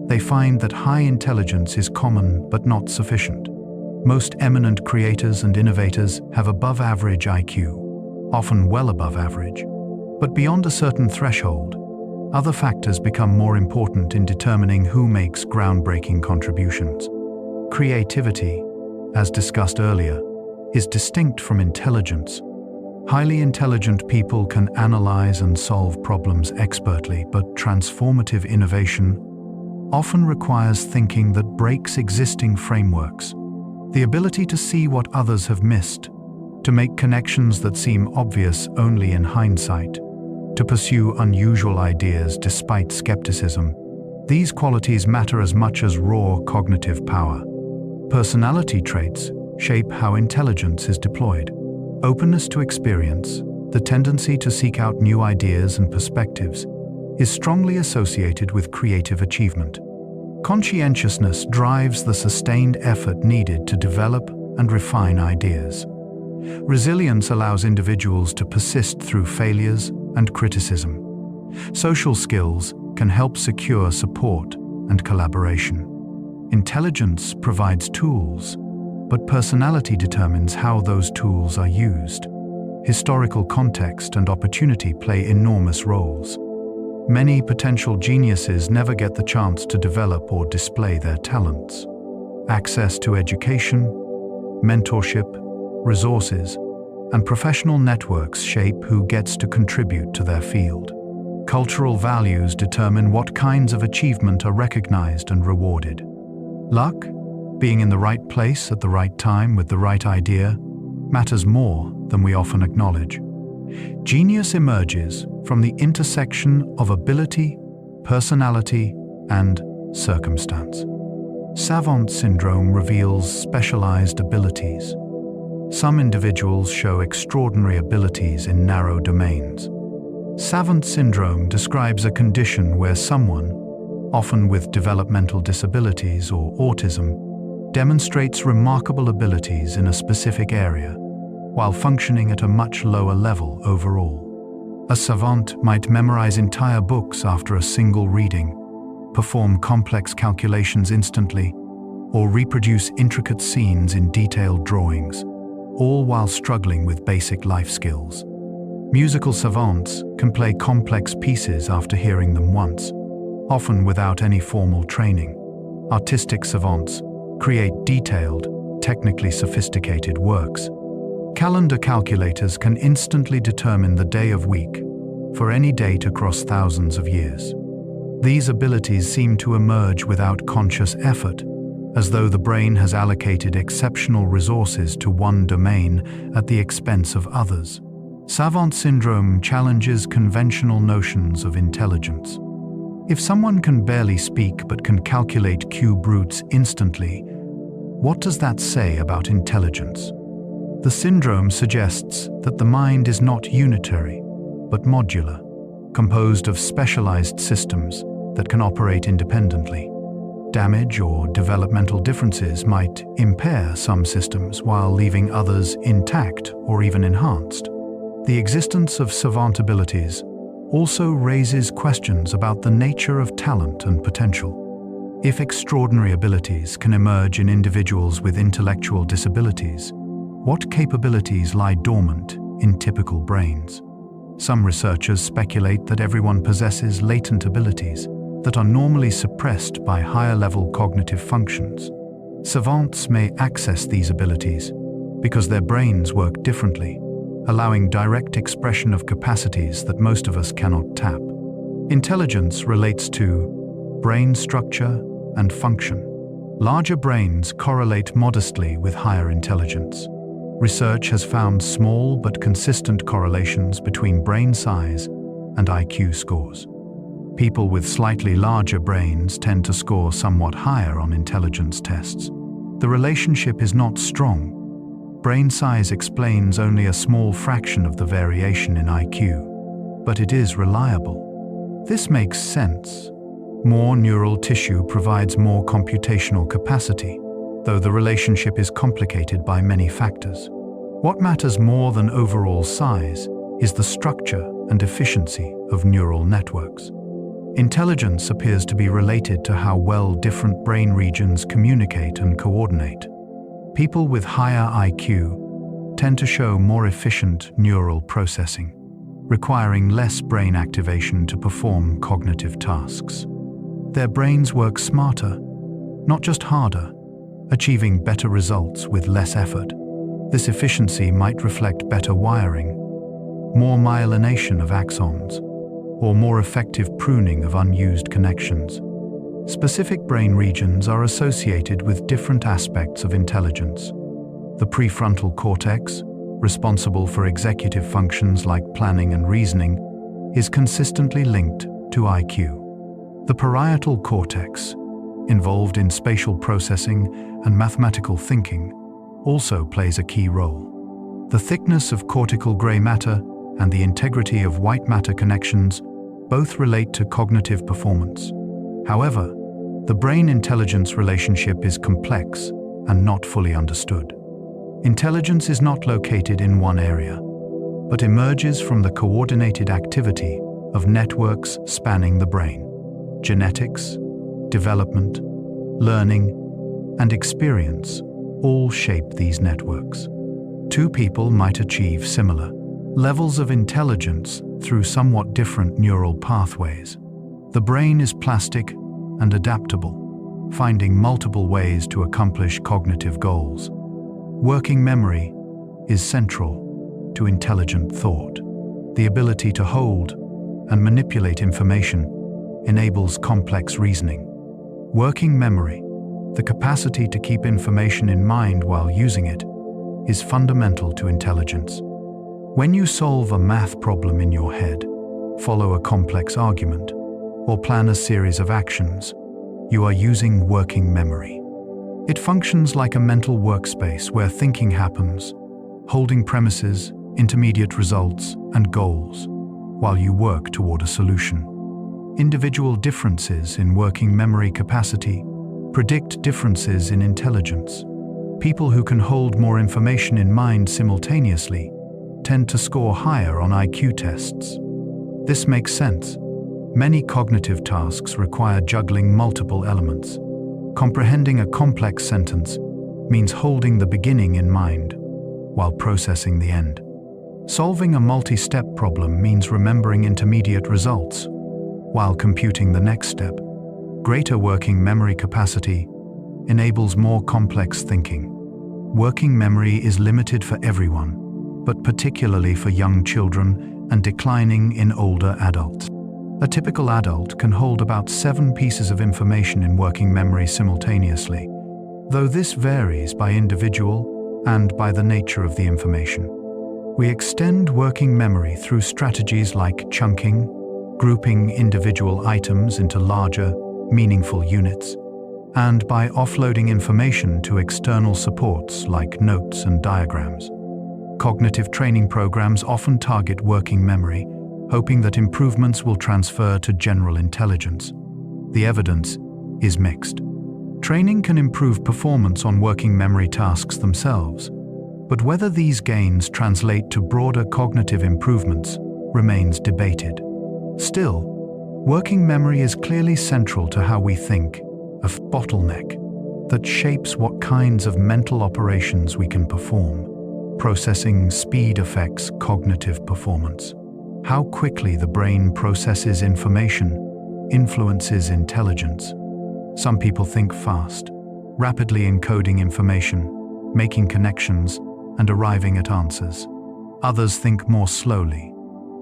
S1: they find that high intelligence is common but not sufficient. Most eminent creators and innovators have above-average IQ, often well above average. But beyond a certain threshold, other factors become more important in determining who makes groundbreaking contributions. Creativity, as discussed earlier, is distinct from intelligence. Highly intelligent people can analyze and solve problems expertly, but transformative innovation often requires thinking that breaks existing frameworks. The ability to see what others have missed, to make connections that seem obvious only in hindsight, to pursue unusual ideas despite skepticism. These qualities matter as much as raw cognitive power. Personality traits shape how intelligence is deployed. Openness to experience, the tendency to seek out new ideas and perspectives, is strongly associated with creative achievement. Conscientiousness drives the sustained effort needed to develop and refine ideas. Resilience allows individuals to persist through failures and criticism. Social skills can help secure support and collaboration. Intelligence provides tools, but personality determines how those tools are used. Historical context and opportunity play enormous roles. Many potential geniuses never get the chance to develop or display their talents. Access to education, mentorship, resources, and professional networks shape who gets to contribute to their field. Cultural values determine what kinds of achievement are recognized and rewarded. Luck, being in the right place at the right time with the right idea, matters more than we often acknowledge. Genius emerges from the intersection of ability, personality, and circumstance. Savant syndrome reveals specialized abilities. Some individuals show extraordinary abilities in narrow domains. Savant syndrome describes a condition where someone, often with developmental disabilities or autism, demonstrates remarkable abilities in a specific area, while functioning at a much lower level overall. A savant might memorize entire books after a single reading, perform complex calculations instantly, or reproduce intricate scenes in detailed drawings, all while struggling with basic life skills. Musical savants can play complex pieces after hearing them once, often without any formal training. Artistic savants create detailed, technically sophisticated works. Calendar calculators can instantly determine the day of week for any date across thousands of years. These abilities seem to emerge without conscious effort, as though the brain has allocated exceptional resources to one domain at the expense of others. Savant syndrome challenges conventional notions of intelligence. If someone can barely speak but can calculate cube roots instantly, what does that say about intelligence? The syndrome suggests that the mind is not unitary, but modular, composed of specialized systems that can operate independently. Damage or developmental differences might impair some systems while leaving others intact or even enhanced. The existence of savant abilities also raises questions about the nature of talent and potential. If extraordinary abilities can emerge in individuals with intellectual disabilities, what capabilities lie dormant in typical brains? Some researchers speculate that everyone possesses latent abilities that are normally suppressed by higher-level cognitive functions. Savants may access these abilities because their brains work differently, allowing direct expression of capacities that most of us cannot tap. Intelligence relates to brain structure and function. Larger brains correlate modestly with higher intelligence. Research has found small but consistent correlations between brain size and IQ scores. People with slightly larger brains tend to score somewhat higher on intelligence tests. The relationship is not strong. Brain size explains only a small fraction of the variation in IQ, but it is reliable. This makes sense. More neural tissue provides more computational capacity, though the relationship is complicated by many factors. What matters more than overall size is the structure and efficiency of neural networks. Intelligence appears to be related to how well different brain regions communicate and coordinate. People with higher IQ tend to show more efficient neural processing, requiring less brain activation to perform cognitive tasks. Their brains work smarter, not just harder, achieving better results with less effort. This efficiency might reflect better wiring, more myelination of axons, or more effective pruning of unused connections. Specific brain regions are associated with different aspects of intelligence. The prefrontal cortex, responsible for executive functions like planning and reasoning, is consistently linked to IQ. The parietal cortex, involved in spatial processing and mathematical thinking, also plays a key role. The thickness of cortical gray matter and the integrity of white matter connections both relate to cognitive performance. However, the brain-intelligence relationship is complex and not fully understood. Intelligence is not located in one area, but emerges from the coordinated activity of networks spanning the brain. Genetics, development, learning, and experience all shape these networks. Two people might achieve similar levels of intelligence through somewhat different neural pathways. The brain is plastic and adaptable, finding multiple ways to accomplish cognitive goals. Working memory is central to intelligent thought. The ability to hold and manipulate information enables complex reasoning. Working memory, the capacity to keep information in mind while using it, is fundamental to intelligence. When you solve a math problem in your head, follow a complex argument, or plan a series of actions, you are using working memory. It functions like a mental workspace where thinking happens, holding premises, intermediate results, and goals, while you work toward a solution. Individual differences in working memory capacity predict differences in intelligence. People who can hold more information in mind simultaneously tend to score higher on IQ tests. This makes sense. Many cognitive tasks require juggling multiple elements. Comprehending a complex sentence means holding the beginning in mind while processing the end. Solving a multi-step problem means remembering intermediate results while computing the next step. Greater working memory capacity enables more complex thinking. Working memory is limited for everyone, but particularly for young children and declining in older adults. A typical adult can hold about 7 pieces of information in working memory simultaneously, though this varies by individual and by the nature of the information. We extend working memory through strategies like chunking, grouping individual items into larger, meaningful units, and by offloading information to external supports like notes and diagrams. Cognitive training programs often target working memory, hoping that improvements will transfer to general intelligence. The evidence is mixed. Training can improve performance on working memory tasks themselves, but whether these gains translate to broader cognitive improvements remains debated. Still, working memory is clearly central to how we think, a bottleneck that shapes what kinds of mental operations we can perform. Processing speed affects cognitive performance. How quickly the brain processes information influences intelligence. Some people think fast, rapidly encoding information, making connections, and arriving at answers. Others think more slowly,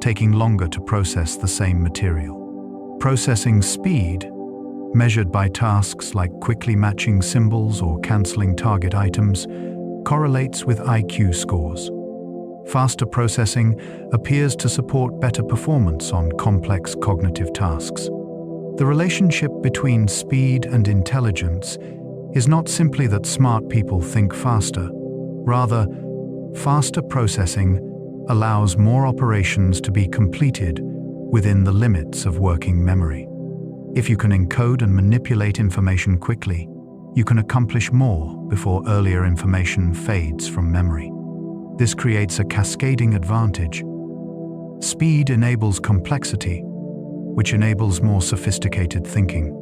S1: taking longer to process the same material. Processing speed, measured by tasks like quickly matching symbols or canceling target items, correlates with IQ scores. Faster processing appears to support better performance on complex cognitive tasks. The relationship between speed and intelligence is not simply that smart people think faster. Rather, faster processing allows more operations to be completed within the limits of working memory. If you can encode and manipulate information quickly, you can accomplish more before earlier information fades from memory. This creates a cascading advantage. Speed enables complexity, which enables more sophisticated thinking.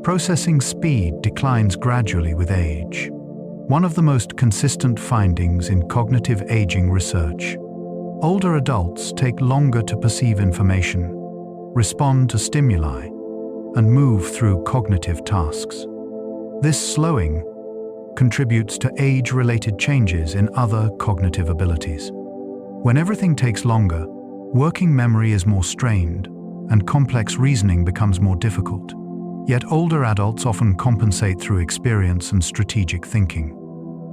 S1: Processing speed declines gradually with age. One of the most consistent findings in cognitive aging research. Older adults take longer to perceive information, respond to stimuli, and move through cognitive tasks. This slowing contributes to age-related changes in other cognitive abilities. When everything takes longer, Working memory is more strained, and complex reasoning becomes more difficult. Yet older adults often compensate through experience and strategic thinking.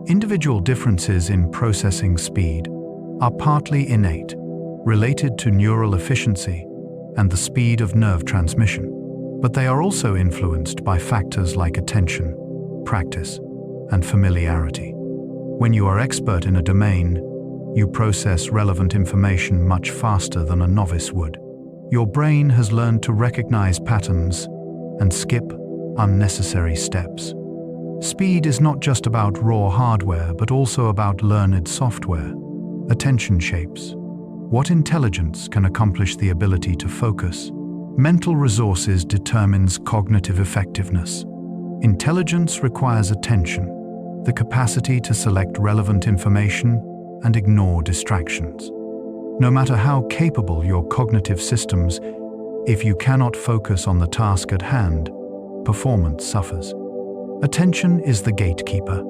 S1: Individual differences in processing speed are partly innate, related to neural efficiency and the speed of nerve transmission, but they are also influenced by factors like attention, practice, and familiarity. When you are expert in a domain, you process relevant information much faster than a novice would. Your brain has learned to recognize patterns and skip unnecessary steps. Speed is not just about raw hardware, but also about learned software. Attention shapes what intelligence can accomplish: the ability to focus. Mental resources determines cognitive effectiveness. Intelligence requires attention, the capacity to select relevant information and ignore distractions. No matter how capable your cognitive systems, if you cannot focus on the task at hand, performance suffers. Attention is the gatekeeper,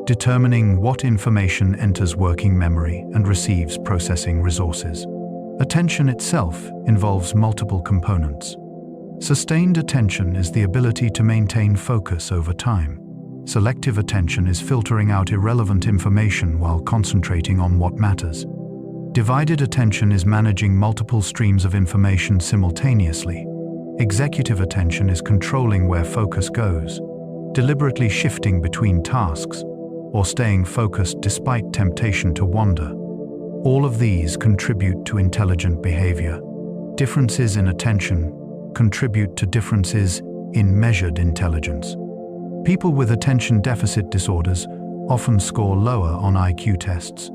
S1: determining what information enters working memory and receives processing resources. Attention itself involves multiple components. Sustained attention is the ability to maintain focus over time. Selective attention is filtering out irrelevant information while concentrating on what matters. Divided attention is managing multiple streams of information simultaneously. Executive attention is controlling where focus goes, deliberately shifting between tasks, or staying focused despite temptation to wander. All of these contribute to intelligent behavior. Differences in attention contribute to differences in measured intelligence. People with attention deficit disorders often score lower on IQ tests,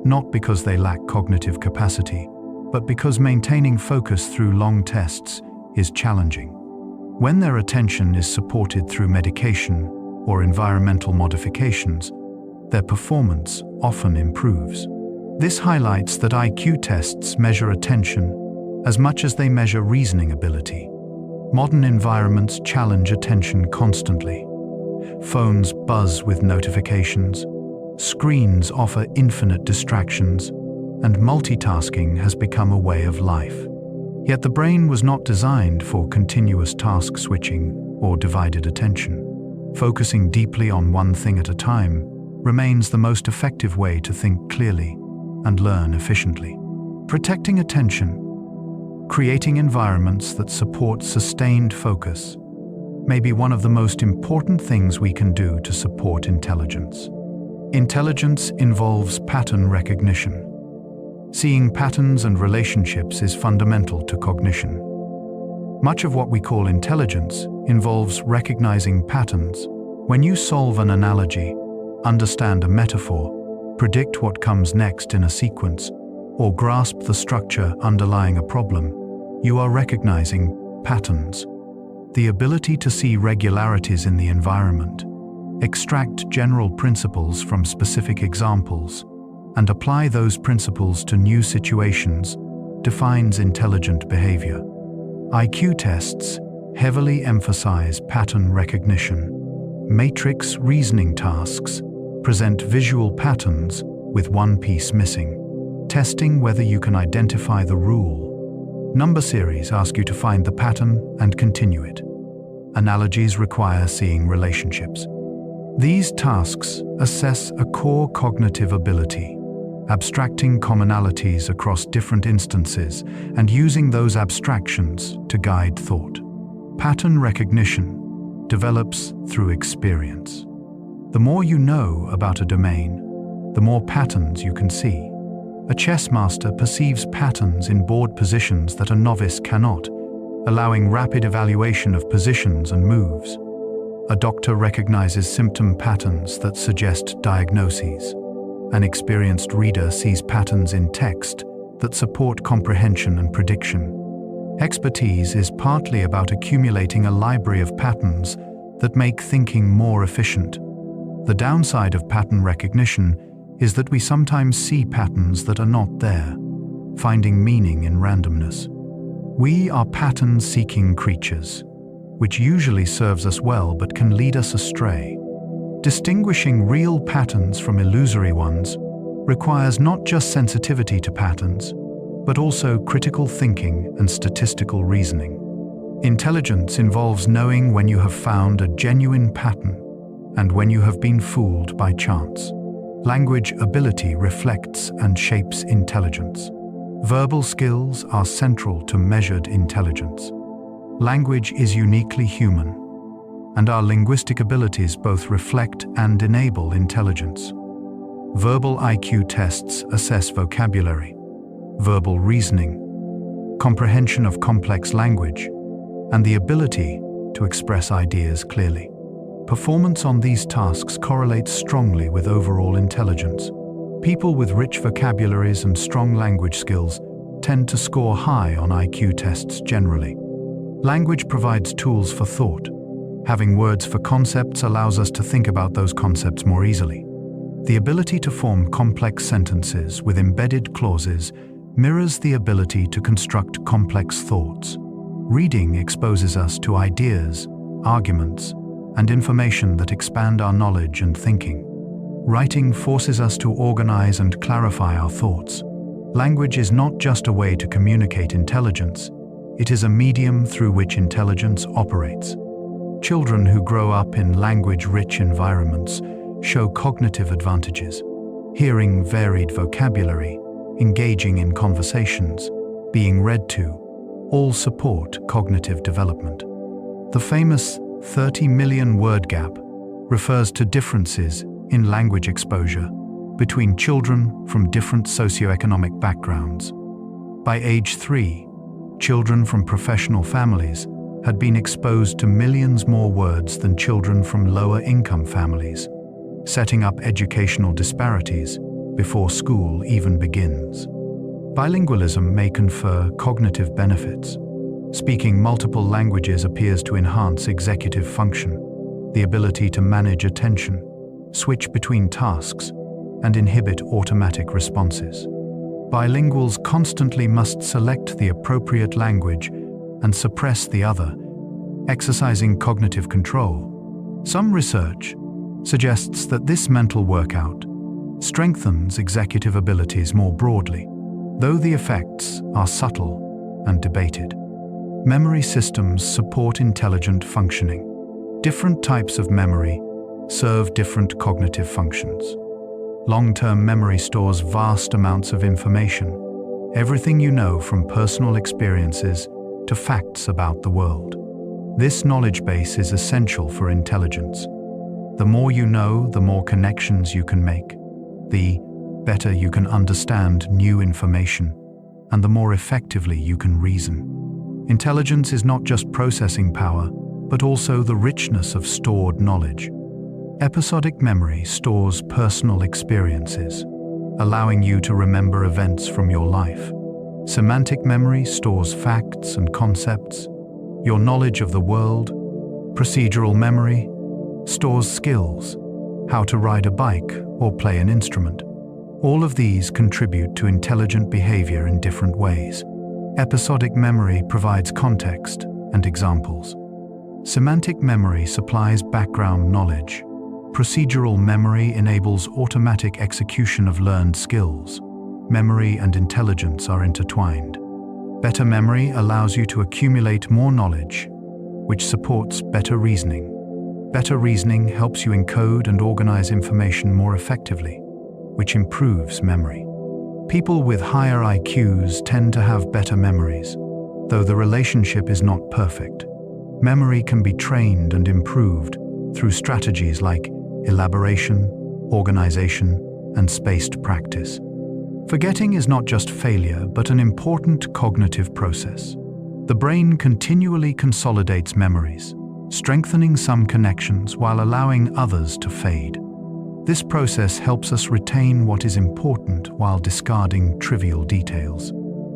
S1: not because they lack cognitive capacity, but because maintaining focus through long tests is challenging. When their attention is supported through medication or environmental modifications, their performance often improves. This highlights that IQ tests measure attention as much as they measure reasoning ability. Modern environments challenge attention constantly. Phones buzz with notifications, screens offer infinite distractions, and multitasking has become a way of life. Yet the brain was not designed for continuous task switching or divided attention. Focusing deeply on one thing at a time remains the most effective way to think clearly and learn efficiently. Protecting attention, creating environments that support sustained focus, may be one of the most important things we can do to support intelligence. Intelligence involves pattern recognition. Seeing patterns and relationships is fundamental to cognition. Much of what we call intelligence involves recognizing patterns. When you solve an analogy, understand a metaphor, predict what comes next in a sequence, or grasp the structure underlying a problem, you are recognizing patterns. The ability to see regularities in the environment, extract general principles from specific examples, and apply those principles to new situations defines intelligent behavior. IQ tests heavily emphasize pattern recognition. Matrix reasoning tasks present visual patterns with one piece missing, testing whether you can identify the rule. Number series ask you to find the pattern and continue it. Analogies require seeing relationships. These tasks assess a core cognitive ability, abstracting commonalities across different instances and using those abstractions to guide thought. Pattern recognition develops through experience. The more you know about a domain, the more patterns you can see. A chess master perceives patterns in board positions that a novice cannot, allowing rapid evaluation of positions and moves. A doctor recognizes symptom patterns that suggest diagnoses. An experienced reader sees patterns in text that support comprehension and prediction. Expertise is partly about accumulating a library of patterns that make thinking more efficient. The downside of pattern recognition is that we sometimes see patterns that are not there, finding meaning in randomness. We are pattern-seeking creatures, which usually serves us well but can lead us astray. Distinguishing real patterns from illusory ones requires not just sensitivity to patterns, but also critical thinking and statistical reasoning. Intelligence involves knowing when you have found a genuine pattern and when you have been fooled by chance. Language ability reflects and shapes intelligence. Verbal skills are central to measured intelligence. Language is uniquely human, and our linguistic abilities both reflect and enable intelligence. Verbal IQ tests assess vocabulary, verbal reasoning, comprehension of complex language, and the ability to express ideas clearly. Performance on these tasks correlates strongly with overall intelligence. People with rich vocabularies and strong language skills tend to score high on IQ tests generally. Language provides tools for thought. Having words for concepts allows us to think about those concepts more easily. The ability to form complex sentences with embedded clauses mirrors the ability to construct complex thoughts. Reading exposes us to ideas, arguments, and information that expand our knowledge and thinking. Writing forces us to organize and clarify our thoughts. Language is not just a way to communicate intelligence, it is a medium through which intelligence operates. Children who grow up in language-rich environments show cognitive advantages. Hearing varied vocabulary, engaging in conversations, being read to, all support cognitive development. The famous 30 million word gap refers to differences in language exposure between children from different socioeconomic backgrounds. By age 3, children from professional families had been exposed to millions more words than children from lower-income families, setting up educational disparities before school even begins. Bilingualism may confer cognitive benefits. Speaking multiple languages appears to enhance executive function, the ability to manage attention, switch between tasks, and inhibit automatic responses. Bilinguals constantly must select the appropriate language and suppress the other, exercising cognitive control. Some research suggests that this mental workout strengthens executive abilities more broadly, though the effects are subtle and debated. Memory systems support intelligent functioning. Different types of memory serve different cognitive functions. Long-term memory stores vast amounts of information, everything you know from personal experiences to facts about the world. This knowledge base is essential for intelligence. The more you know, the more connections you can make, the better you can understand new information, and the more effectively you can reason. Intelligence is not just processing power, but also the richness of stored knowledge. Episodic memory stores personal experiences, allowing you to remember events from your life. Semantic memory stores facts and concepts, your knowledge of the world. Procedural memory stores skills, how to ride a bike or play an instrument. All of these contribute to intelligent behavior in different ways. Episodic memory provides context and examples. Semantic memory supplies background knowledge. Procedural memory enables automatic execution of learned skills. Memory and intelligence are intertwined. Better memory allows you to accumulate more knowledge, which supports better reasoning. Better reasoning helps you encode and organize information more effectively, which improves memory. People with higher IQs tend to have better memories, though the relationship is not perfect. Memory can be trained and improved through strategies like elaboration, organization, and spaced practice. Forgetting is not just failure, but an important cognitive process. The brain continually consolidates memories, strengthening some connections while allowing others to fade. This process helps us retain what is important while discarding trivial details.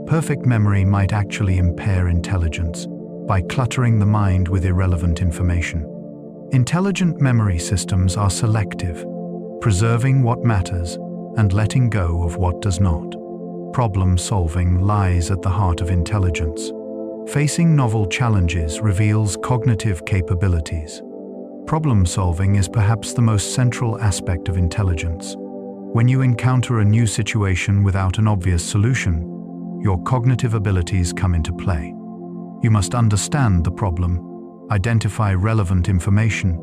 S1: Perfect memory might actually impair intelligence by cluttering the mind with irrelevant information. Intelligent memory systems are selective, preserving what matters and letting go of what does not. Problem-solving lies at the heart of intelligence. Facing novel challenges reveals cognitive capabilities. Problem-solving is perhaps the most central aspect of intelligence. When you encounter a new situation without an obvious solution, your cognitive abilities come into play. You must understand the problem, identify relevant information,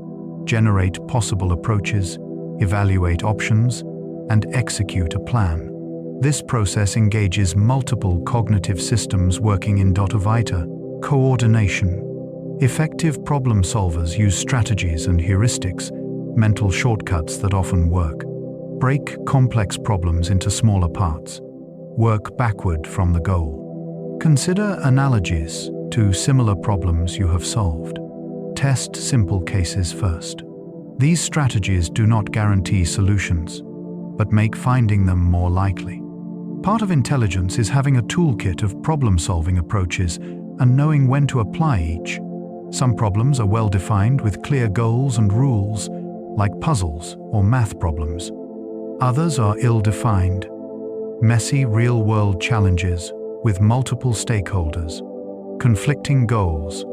S1: generate possible approaches, evaluate options, and execute a plan. This process engages multiple cognitive systems working in vita, coordination. Effective problem solvers use strategies and heuristics, mental shortcuts that often work. Break complex problems into smaller parts. Work backward from the goal. Consider analogies to similar problems you have solved. Test simple cases first. These strategies do not guarantee solutions, but make finding them more likely. Part of intelligence is having a toolkit of problem-solving approaches and knowing when to apply each. Some problems are well-defined with clear goals and rules, like puzzles or math problems. Others are ill-defined, messy real-world challenges with multiple stakeholders, conflicting goals,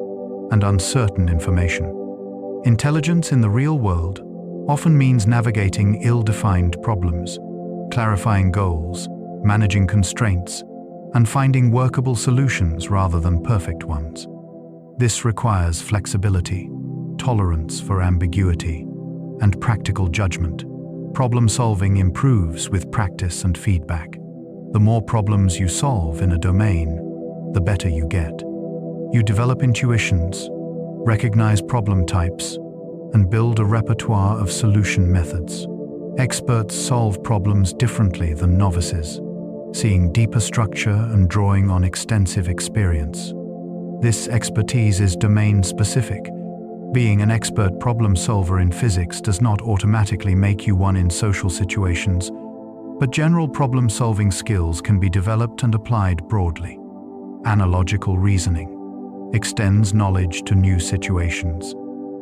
S1: and uncertain information. Intelligence in the real world often means navigating ill-defined problems, clarifying goals, managing constraints, and finding workable solutions rather than perfect ones. This requires flexibility, tolerance for ambiguity, and practical judgment. Problem-solving improves with practice and feedback. The more problems you solve in a domain, the better you get. You develop intuitions, recognize problem types, and build a repertoire of solution methods. Experts solve problems differently than novices, seeing deeper structure and drawing on extensive experience. This expertise is domain-specific. Being an expert problem solver in physics does not automatically make you one in social situations, but general problem-solving skills can be developed and applied broadly. Analogical reasoning extends knowledge to new situations.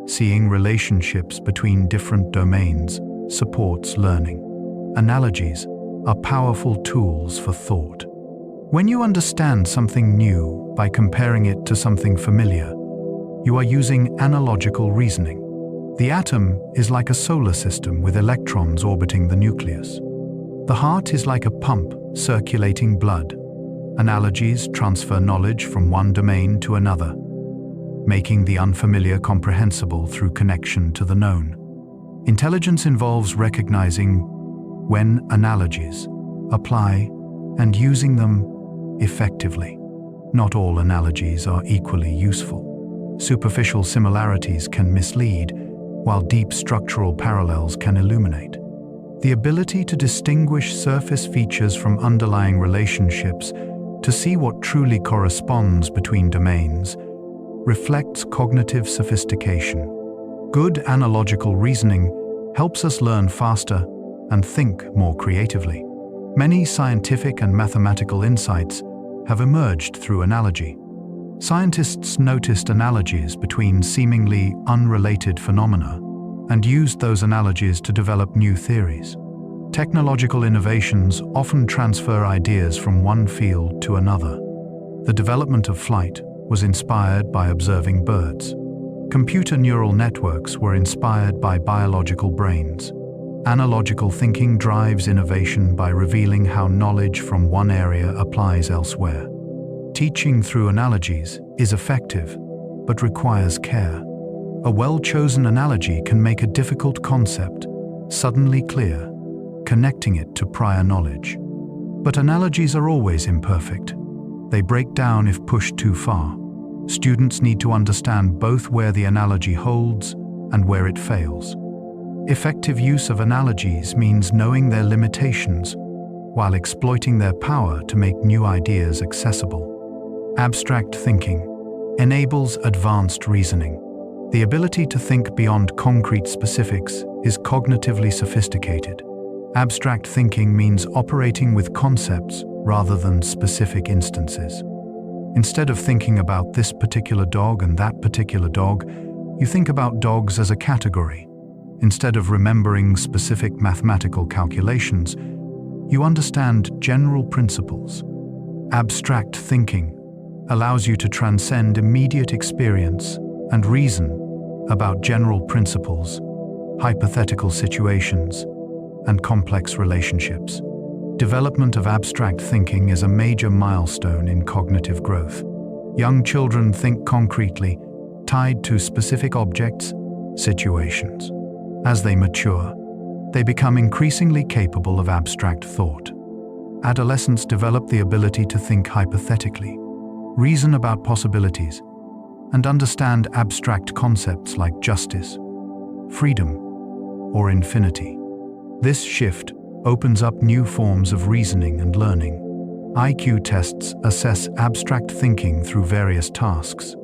S1: Seeing relationships between different domains supports learning. Analogies are powerful tools for thought. When you understand something new by comparing it to something familiar, you are using analogical reasoning. The atom is like a solar system with electrons orbiting the nucleus. The heart is like a pump circulating blood. Analogies transfer knowledge from one domain to another, making the unfamiliar comprehensible through connection to the known. Intelligence involves recognizing when analogies apply and using them effectively. Not all analogies are equally useful. Superficial similarities can mislead, while deep structural parallels can illuminate. The ability to distinguish surface features from underlying relationships, to see what truly corresponds between domains, reflects cognitive sophistication. Good analogical reasoning helps us learn faster and think more creatively. Many scientific and mathematical insights have emerged through analogy. Scientists noticed analogies between seemingly unrelated phenomena and used those analogies to develop new theories. Technological innovations often transfer ideas from one field to another. The development of flight was inspired by observing birds. Computer neural networks were inspired by biological brains. Analogical thinking drives innovation by revealing how knowledge from one area applies elsewhere. Teaching through analogies is effective, but requires care. A well-chosen analogy can make a difficult concept suddenly clear, connecting it to prior knowledge. But analogies are always imperfect. They break down if pushed too far. Students need to understand both where the analogy holds and where it fails. Effective use of analogies means knowing their limitations while exploiting their power to make new ideas accessible. Abstract thinking enables advanced reasoning. The ability to think beyond concrete specifics is cognitively sophisticated. Abstract thinking means operating with concepts rather than specific instances. Instead of thinking about this particular dog and that particular dog, you think about dogs as a category. Instead of remembering specific mathematical calculations, you understand general principles. Abstract thinking allows you to transcend immediate experience and reason about general principles, hypothetical situations, and complex relationships. Development of abstract thinking is a major milestone in cognitive growth. Young children think concretely, tied to specific objects, situations. As they mature, they become increasingly capable of abstract thought. Adolescents develop the ability to think hypothetically, reason about possibilities, and understand abstract concepts like justice, freedom, or infinity. This shift opens up new forms of reasoning and learning. IQ tests assess abstract thinking through various tasks.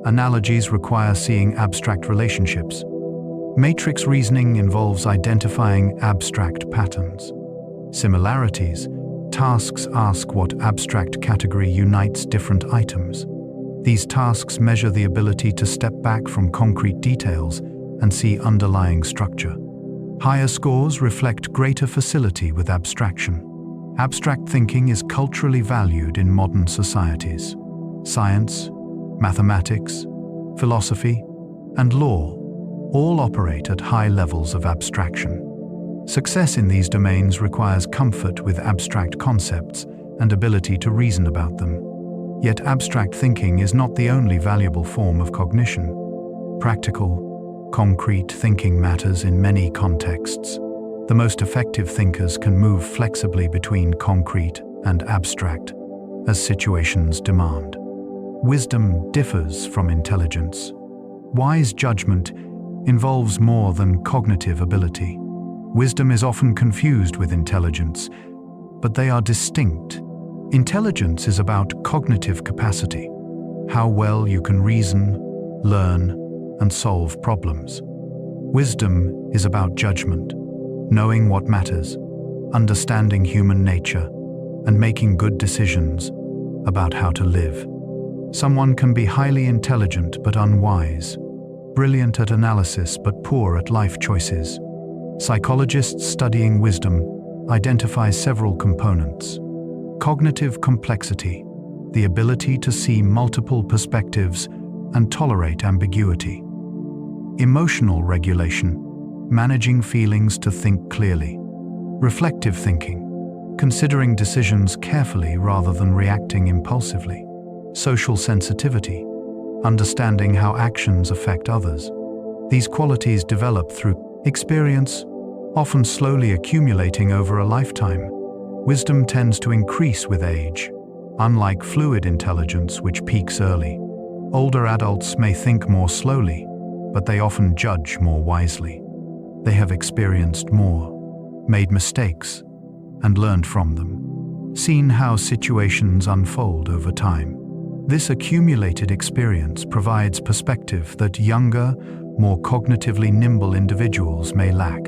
S1: Analogies require seeing abstract relationships. Matrix reasoning involves identifying abstract patterns. Similarities tasks ask what abstract category unites different items. These tasks measure the ability to step back from concrete details and see underlying structure. Higher scores reflect greater facility with abstraction. Abstract thinking is culturally valued in modern societies. Science, mathematics, philosophy, and law all operate at high levels of abstraction. Success in these domains requires comfort with abstract concepts and ability to reason about them. Yet abstract thinking is not the only valuable form of cognition. Practical, concrete thinking matters in many contexts. The most effective thinkers can move flexibly between concrete and abstract, as situations demand. Wisdom differs from intelligence. Wise judgment involves more than cognitive ability. Wisdom is often confused with intelligence, but they are distinct. Intelligence is about cognitive capacity, how well you can reason, learn, and solve problems. Wisdom is about judgment, knowing what matters, understanding human nature, and making good decisions about how to live. Someone can be highly intelligent but unwise, brilliant at analysis but poor at life choices. Psychologists studying wisdom identify several components. Cognitive complexity, the ability to see multiple perspectives and tolerate ambiguity. Emotional regulation, managing feelings to think clearly. Reflective thinking, considering decisions carefully rather than reacting impulsively. Social sensitivity, understanding how actions affect others. These qualities develop through experience, often slowly accumulating over a lifetime. Wisdom tends to increase with age, unlike fluid intelligence which peaks early. Older adults may think more slowly, but they often judge more wisely. They have experienced more, made mistakes, and learned from them, seen how situations unfold over time. This accumulated experience provides perspective that younger, more cognitively nimble individuals may lack.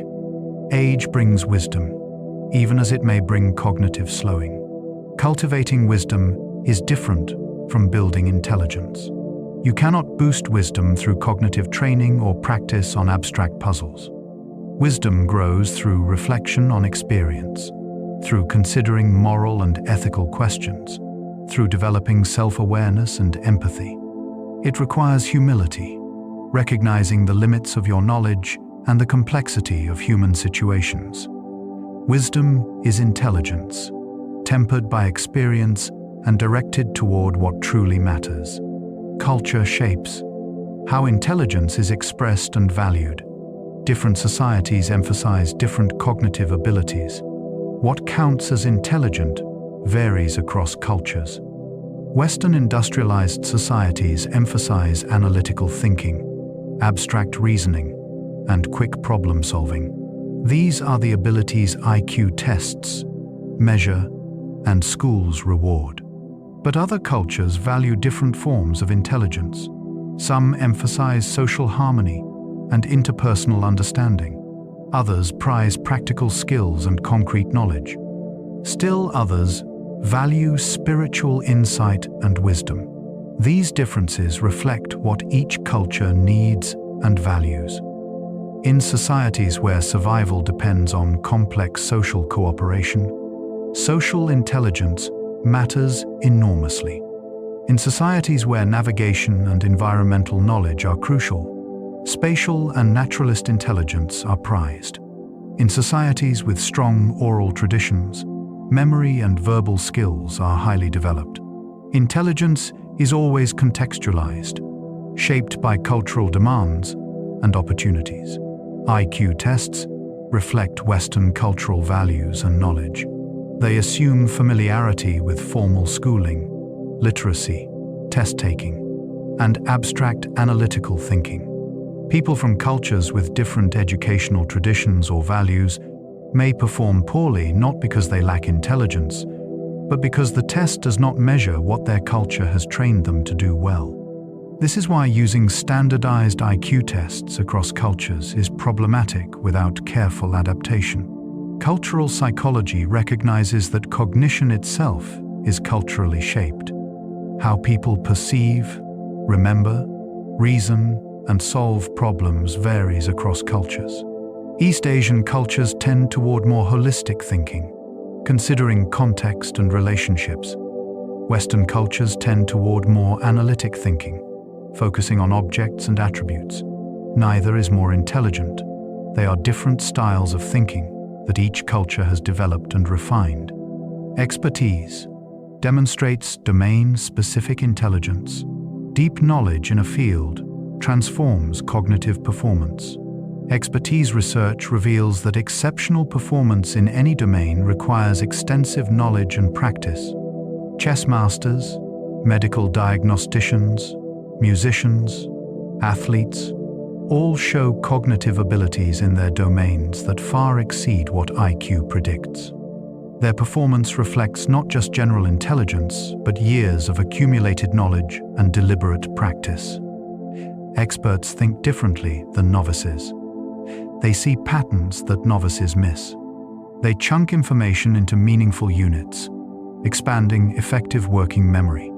S1: Age brings wisdom, even as it may bring cognitive slowing. Cultivating wisdom is different from building intelligence. You cannot boost wisdom through cognitive training or practice on abstract puzzles. Wisdom grows through reflection on experience, through considering moral and ethical questions, through developing self-awareness and empathy. It requires humility, recognizing the limits of your knowledge and the complexity of human situations. Wisdom is intelligence, tempered by experience and directed toward what truly matters. Culture shapes how intelligence is expressed and valued. Different societies emphasize different cognitive abilities. What counts as intelligent varies across cultures. Western industrialized societies emphasize analytical thinking, abstract reasoning, and quick problem solving. These are the abilities IQ tests measure and schools reward. But other cultures value different forms of intelligence. Some emphasize social harmony and interpersonal understanding. Others prize practical skills and concrete knowledge. Still others value spiritual insight and wisdom. These differences reflect what each culture needs and values. In societies where survival depends on complex social cooperation, social intelligence matters enormously. In societies where navigation and environmental knowledge are crucial, spatial and naturalist intelligence are prized. In societies with strong oral traditions, memory and verbal skills are highly developed. Intelligence is always contextualized, shaped by cultural demands and opportunities. IQ tests reflect Western cultural values and knowledge. They assume familiarity with formal schooling, literacy, test-taking, and abstract analytical thinking. People from cultures with different educational traditions or values may perform poorly not because they lack intelligence, but because the test does not measure what their culture has trained them to do well. This is why using standardized IQ tests across cultures is problematic without careful adaptation. Cultural psychology recognizes that cognition itself is culturally shaped. How people perceive, remember, reason, and solve problems varies across cultures. East Asian cultures tend toward more holistic thinking, considering context and relationships. Western cultures tend toward more analytic thinking, focusing on objects and attributes. Neither is more intelligent. They are different styles of thinking that each culture has developed and refined. Expertise demonstrates domain-specific intelligence. Deep knowledge in a field transforms cognitive performance. Expertise research reveals that exceptional performance in any domain requires extensive knowledge and practice. Chess masters, medical diagnosticians, musicians, athletes, all show cognitive abilities in their domains that far exceed what IQ predicts. Their performance reflects not just general intelligence, but years of accumulated knowledge and deliberate practice. Experts think differently than novices. They see patterns that novices miss. They chunk information into meaningful units, expanding effective working memory.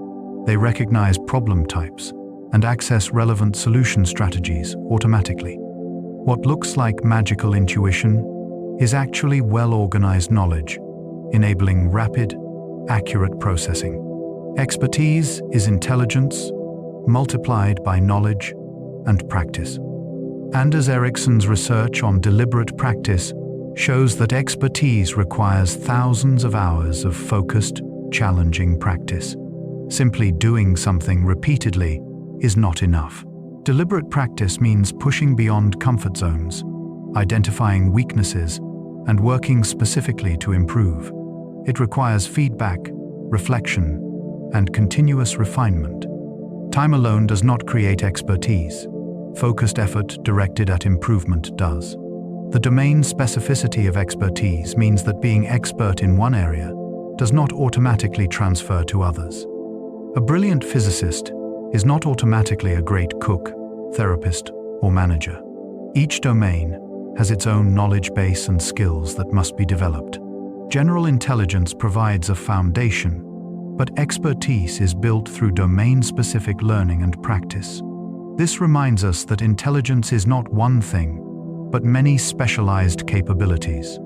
S1: They recognize problem types and access relevant solution strategies automatically. What looks like magical intuition is actually well-organized knowledge, enabling rapid, accurate processing. Expertise is intelligence multiplied by knowledge and practice. Anders Ericsson's research on deliberate practice shows that expertise requires thousands of hours of focused, challenging practice. Simply doing something repeatedly is not enough. Deliberate practice means pushing beyond comfort zones, identifying weaknesses, and working specifically to improve. It requires feedback, reflection, and continuous refinement. Time alone does not create expertise. Focused effort directed at improvement does. The domain specificity of expertise means that being expert in one area does not automatically transfer to others. A brilliant physicist is not automatically a great cook, therapist, or manager. Each domain has its own knowledge base and skills that must be developed. General intelligence provides a foundation, but expertise is built through domain-specific learning and practice. This reminds us that intelligence is not one thing, but many specialized capabilities.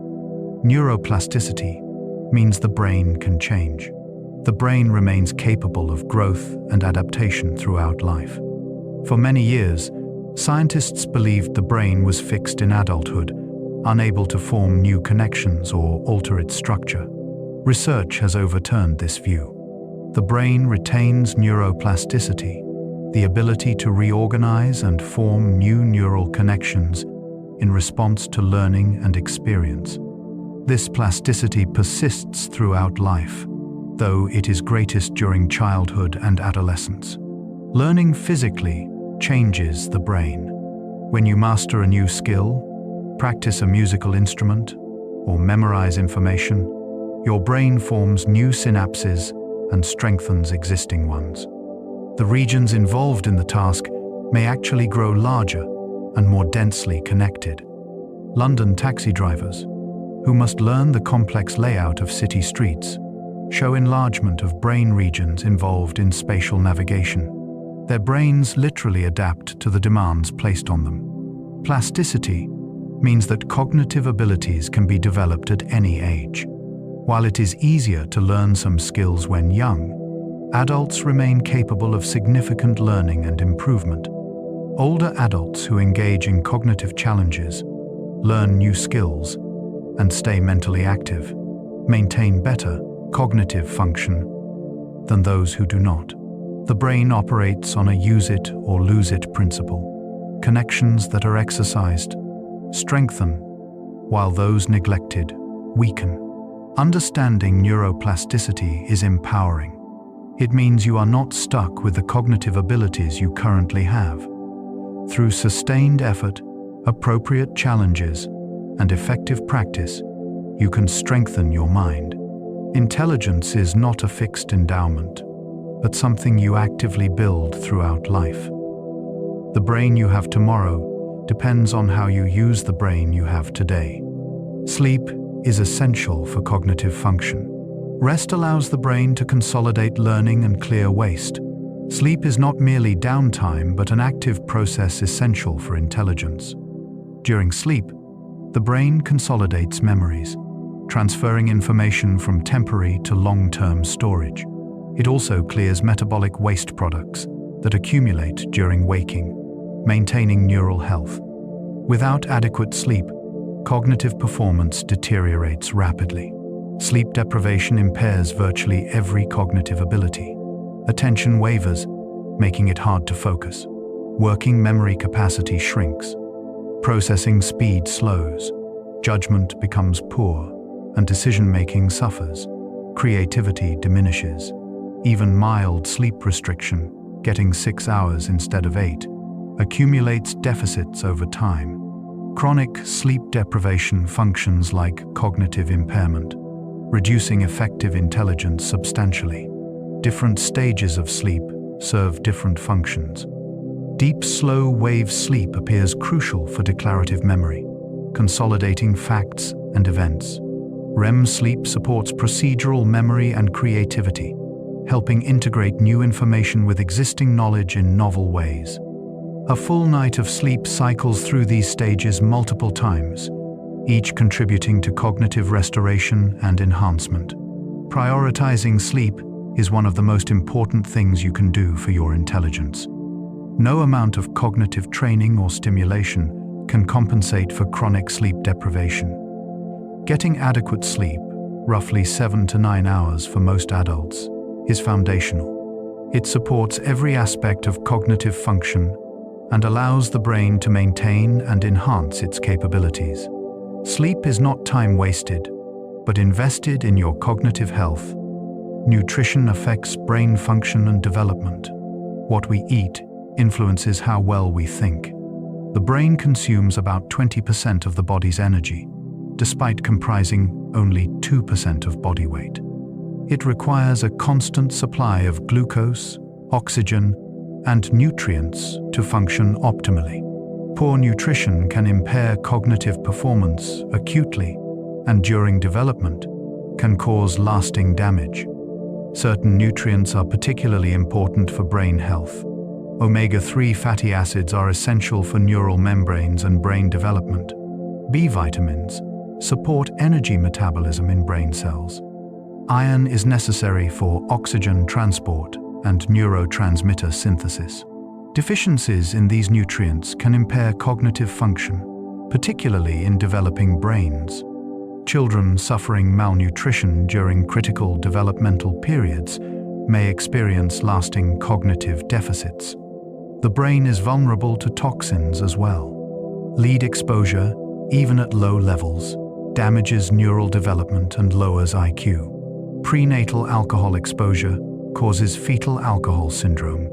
S1: Neuroplasticity means the brain can change. The brain remains capable of growth and adaptation throughout life. For many years, scientists believed the brain was fixed in adulthood, unable to form new connections or alter its structure. Research has overturned this view. The brain retains neuroplasticity, the ability to reorganize and form new neural connections in response to learning and experience. This plasticity persists throughout life, though it is greatest during childhood and adolescence. Learning physically changes the brain. When you master a new skill, practice a musical instrument, or memorize information, your brain forms new synapses and strengthens existing ones. The regions involved in the task may actually grow larger and more densely connected. London taxi drivers, who must learn the complex layout of city streets, show enlargement of brain regions involved in spatial navigation. Their brains literally adapt to the demands placed on them. Plasticity means that cognitive abilities can be developed at any age. While it is easier to learn some skills when young, adults remain capable of significant learning and improvement. Older adults who engage in cognitive challenges, learn new skills, and stay mentally active maintain better cognitive function than those who do not. The brain operates on a use it or lose it principle. Connections that are exercised strengthen, while those neglected weaken. Understanding neuroplasticity is empowering. It means you are not stuck with the cognitive abilities you currently have. Through sustained effort, appropriate challenges, and effective practice, you can strengthen your mind. Intelligence is not a fixed endowment, but something you actively build throughout life. The brain you have tomorrow depends on how you use the brain you have today. Sleep is essential for cognitive function. Rest allows the brain to consolidate learning and clear waste. Sleep is not merely downtime, but an active process essential for intelligence. During sleep, the brain consolidates memories, transferring information from temporary to long-term storage. It also clears metabolic waste products that accumulate during waking, maintaining neural health. Without adequate sleep, cognitive performance deteriorates rapidly. Sleep deprivation impairs virtually every cognitive ability. Attention wavers, making it hard to focus. Working memory capacity shrinks. Processing speed slows. Judgment becomes poor, and decision-making suffers. Creativity diminishes. Even mild sleep restriction, getting 6 hours instead of 8, accumulates deficits over time. Chronic sleep deprivation functions like cognitive impairment, reducing effective intelligence substantially. Different stages of sleep serve different functions. Deep, slow-wave sleep appears crucial for declarative memory, consolidating facts and events. REM sleep supports procedural memory and creativity, helping integrate new information with existing knowledge in novel ways. A full night of sleep cycles through these stages multiple times, each contributing to cognitive restoration and enhancement. Prioritizing sleep is one of the most important things you can do for your intelligence. No amount of cognitive training or stimulation can compensate for chronic sleep deprivation. Getting adequate sleep, roughly 7 to 9 hours for most adults, is foundational. It supports every aspect of cognitive function and allows the brain to maintain and enhance its capabilities. Sleep is not time wasted, but invested in your cognitive health. Nutrition affects brain function and development. What we eat influences how well we think. The brain consumes about 20% of the body's energy, despite comprising only 2% of body weight. It requires a constant supply of glucose, oxygen, and nutrients to function optimally. Poor nutrition can impair cognitive performance acutely, and during development, can cause lasting damage. Certain nutrients are particularly important for brain health. Omega-3 fatty acids are essential for neural membranes and brain development. B vitamins support energy metabolism in brain cells. Iron is necessary for oxygen transport and neurotransmitter synthesis. Deficiencies in these nutrients can impair cognitive function, particularly in developing brains. Children suffering malnutrition during critical developmental periods may experience lasting cognitive deficits. The brain is vulnerable to toxins as well. Lead exposure, even at low levels, damages neural development and lowers IQ. Prenatal alcohol exposure causes fetal alcohol syndrome,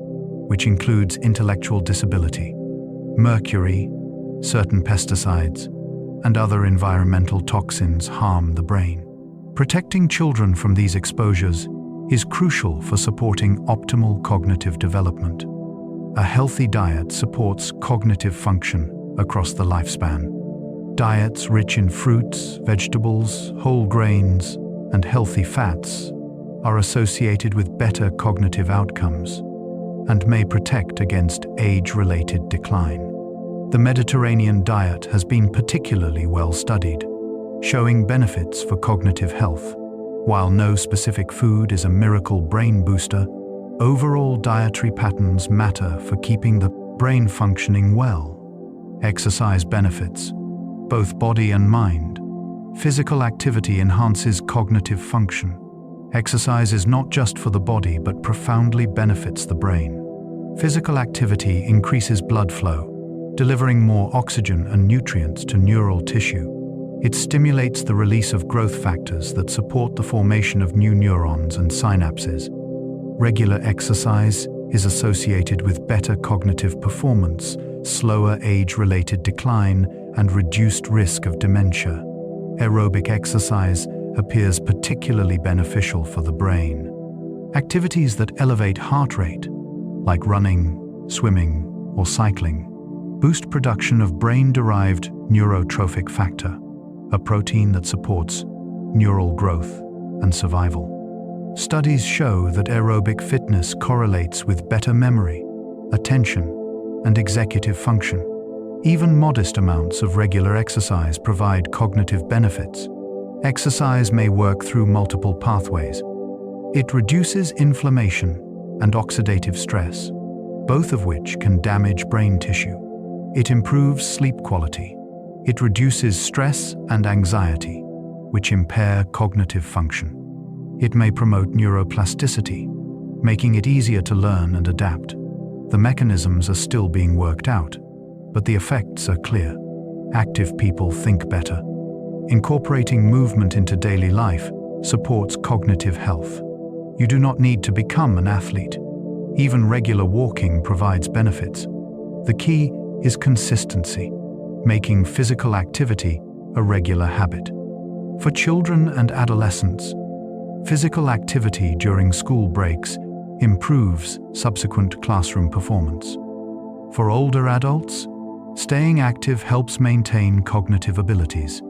S1: which includes intellectual disability. Mercury, certain pesticides, and other environmental toxins harm the brain. Protecting children from these exposures is crucial for supporting optimal cognitive development. A healthy diet supports cognitive function across the lifespan. Diets rich in fruits, vegetables, whole grains, and healthy fats are associated with better cognitive outcomes and may protect against age-related decline. The Mediterranean diet has been particularly well studied, showing benefits for cognitive health. While no specific food is a miracle brain booster, overall dietary patterns matter for keeping the brain functioning well. Exercise benefits both body and mind. Physical activity enhances cognitive function. Exercise is not just for the body but profoundly benefits the brain. Physical activity increases blood flow, delivering more oxygen and nutrients to neural tissue. It stimulates the release of growth factors that support the formation of new neurons and synapses. Regular exercise is associated with better cognitive performance, slower age-related decline, and reduced risk of dementia. Aerobic exercise appears particularly beneficial for the brain. Activities that elevate heart rate, like running, swimming, or cycling, boost production of brain-derived neurotrophic factor, a protein that supports neural growth and survival. Studies show that aerobic fitness correlates with better memory, attention, and executive function. Even modest amounts of regular exercise provide cognitive benefits. Exercise may work through multiple pathways. It reduces inflammation and oxidative stress, both of which can damage brain tissue. It improves sleep quality. It reduces stress and anxiety, which impair cognitive function. It may promote neuroplasticity, making it easier to learn and adapt. The mechanisms are still being worked out, but the effects are clear. Active people think better. Incorporating movement into daily life supports cognitive health. You do not need to become an athlete. Even regular walking provides benefits. The key is consistency, making physical activity a regular habit. For children and adolescents, physical activity during school breaks improves subsequent classroom performance. For older adults, staying active helps maintain cognitive abilities.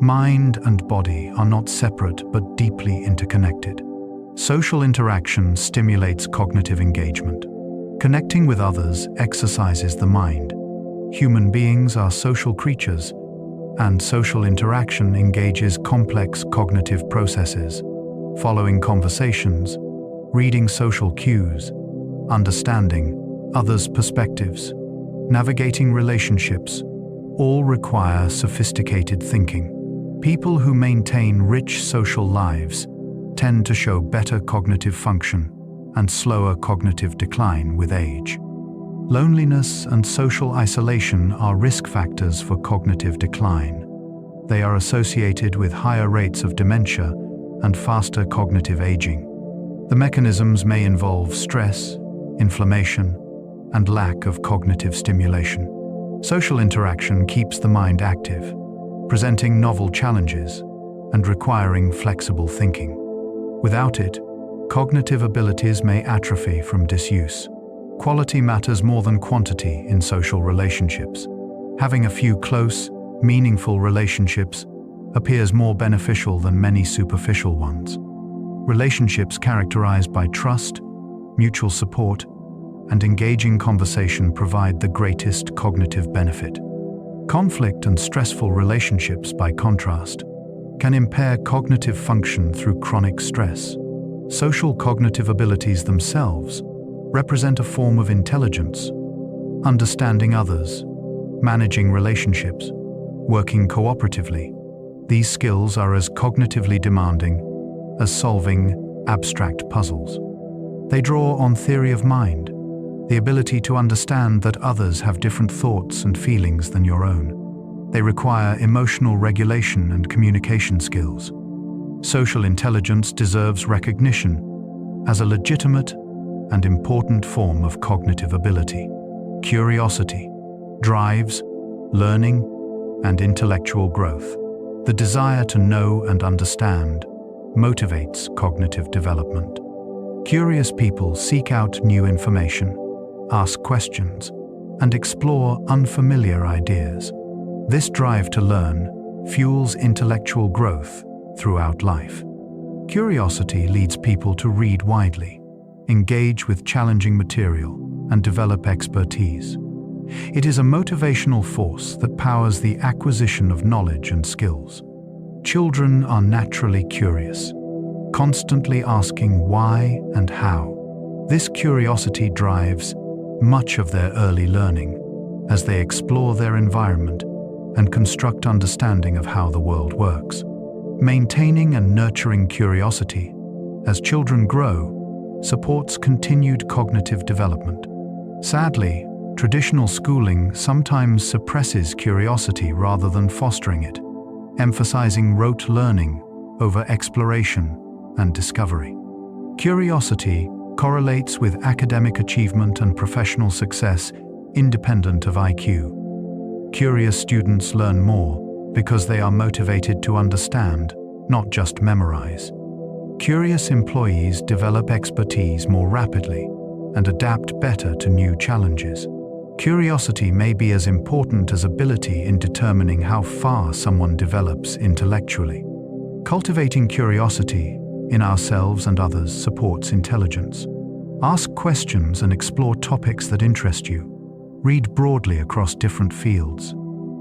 S1: Mind and body are not separate but deeply interconnected. Social interaction stimulates cognitive engagement. Connecting with others exercises the mind. Human beings are social creatures, and social interaction engages complex cognitive processes. Following conversations, reading social cues, understanding others' perspectives, navigating relationships, all require sophisticated thinking. People who maintain rich social lives tend to show better cognitive function and slower cognitive decline with age. Loneliness and social isolation are risk factors for cognitive decline. They are associated with higher rates of dementia and faster cognitive aging. The mechanisms may involve stress, inflammation, and lack of cognitive stimulation. Social interaction keeps the mind active, presenting novel challenges and requiring flexible thinking. Without it, cognitive abilities may atrophy from disuse. Quality matters more than quantity in social relationships. Having a few close, meaningful relationships appears more beneficial than many superficial ones. Relationships characterized by trust, mutual support, and engaging conversation provide the greatest cognitive benefit. Conflict and stressful relationships, by contrast, can impair cognitive function through chronic stress. Social cognitive abilities themselves represent a form of intelligence. Understanding others, managing relationships, working cooperatively. These skills are as cognitively demanding as solving abstract puzzles. They draw on theory of mind, the ability to understand that others have different thoughts and feelings than your own. They require emotional regulation and communication skills. Social intelligence deserves recognition as a legitimate and important form of cognitive ability. Curiosity drives learning and intellectual growth. The desire to know and understand motivates cognitive development. Curious people seek out new information, ask questions, and explore unfamiliar ideas. This drive to learn fuels intellectual growth throughout life. Curiosity leads people to read widely, engage with challenging material, and develop expertise. It is a motivational force that powers the acquisition of knowledge and skills. Children are naturally curious, constantly asking why and how. This curiosity drives much of their early learning as they explore their environment and construct understanding of how the world works. Maintaining and nurturing curiosity as children grow supports continued cognitive development. Sadly, traditional schooling sometimes suppresses curiosity rather than fostering it, emphasizing rote learning over exploration and discovery. Curiosity correlates with academic achievement and professional success independent of IQ. Curious students learn more because they are motivated to understand, not just memorize. Curious employees develop expertise more rapidly and adapt better to new challenges. Curiosity may be as important as ability in determining how far someone develops intellectually. Cultivating curiosity in ourselves and others supports intelligence. Ask questions and explore topics that interest you. Read broadly across different fields.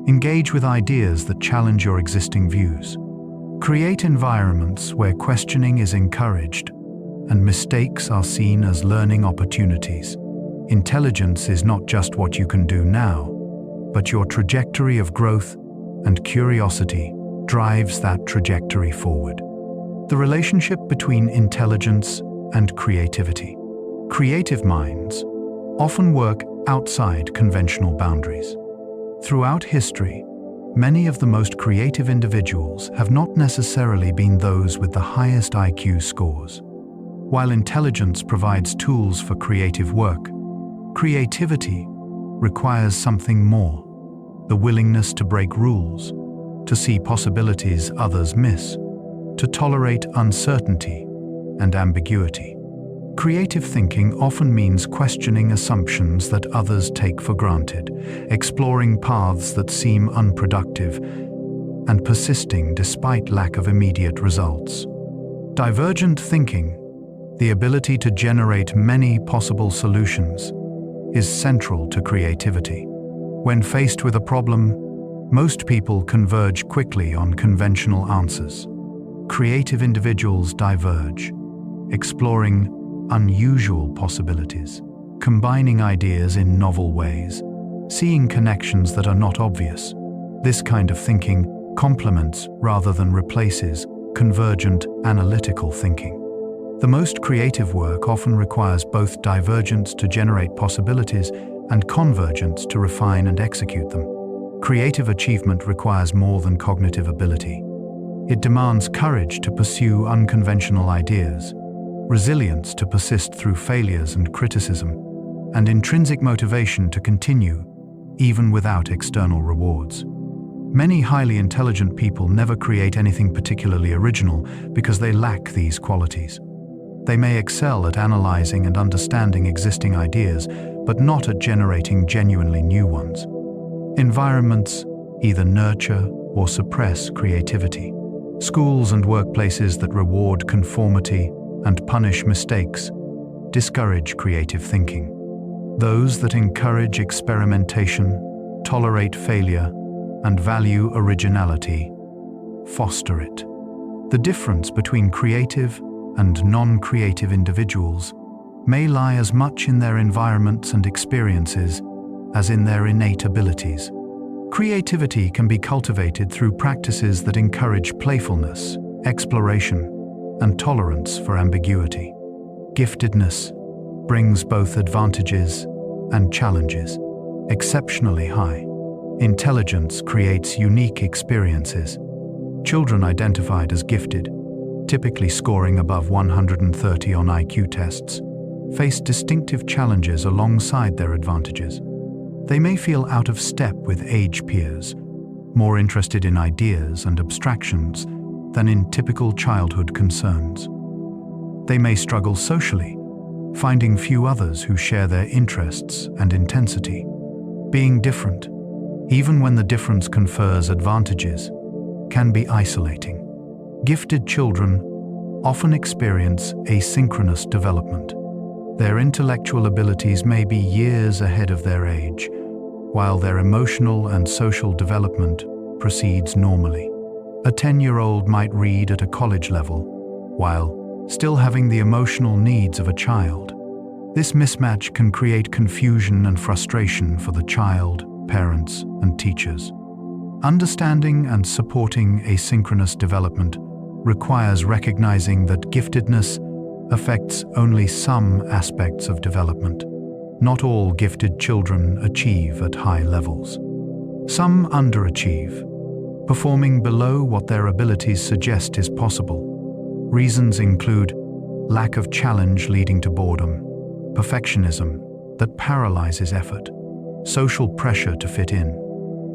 S1: Engage with ideas that challenge your existing views. Create environments where questioning is encouraged and mistakes are seen as learning opportunities. Intelligence is not just what you can do now, but your trajectory of growth, and curiosity drives that trajectory forward. The relationship between intelligence and creativity. Creative minds often work outside conventional boundaries. Throughout history, many of the most creative individuals have not necessarily been those with the highest IQ scores. While intelligence provides tools for creative work, creativity requires something more: the willingness to break rules, to see possibilities others miss, to tolerate uncertainty and ambiguity. Creative thinking often means questioning assumptions that others take for granted, exploring paths that seem unproductive, and persisting despite lack of immediate results. Divergent thinking, the ability to generate many possible solutions, is central to creativity. When faced with a problem, most people converge quickly on conventional answers. Creative individuals diverge, exploring unusual possibilities, combining ideas in novel ways, seeing connections that are not obvious. This kind of thinking complements rather than replaces convergent analytical thinking. The most creative work often requires both divergence to generate possibilities and convergence to refine and execute them. Creative achievement requires more than cognitive ability. It demands courage to pursue unconventional ideas, resilience to persist through failures and criticism, and intrinsic motivation to continue, even without external rewards. Many highly intelligent people never create anything particularly original because they lack these qualities. They may excel at analyzing and understanding existing ideas, but not at generating genuinely new ones. Environments either nurture or suppress creativity. Schools and workplaces that reward conformity and punish mistakes discourage creative thinking. Those that encourage experimentation, tolerate failure, and value originality foster it. The difference between creative and non-creative individuals may lie as much in their environments and experiences as in their innate abilities. Creativity can be cultivated through practices that encourage playfulness, exploration, and tolerance for ambiguity. Giftedness brings both advantages and challenges. Exceptionally high intelligence creates unique experiences. Children identified as gifted, typically scoring above 130 on IQ tests, face distinctive challenges alongside their advantages. They may feel out of step with age peers, more interested in ideas and abstractions than in typical childhood concerns. They may struggle socially, finding few others who share their interests and intensity. Being different, even when the difference confers advantages, can be isolating. Gifted children often experience asynchronous development. Their intellectual abilities may be years ahead of their age, while their emotional and social development proceeds normally. A 10-year-old might read at a college level, while still having the emotional needs of a child. This mismatch can create confusion and frustration for the child, parents, and teachers. Understanding and supporting asynchronous development requires recognizing that giftedness affects only some aspects of development. Not all gifted children achieve at high levels. Some underachieve, performing below what their abilities suggest is possible. Reasons include lack of challenge leading to boredom, perfectionism that paralyzes effort, social pressure to fit in,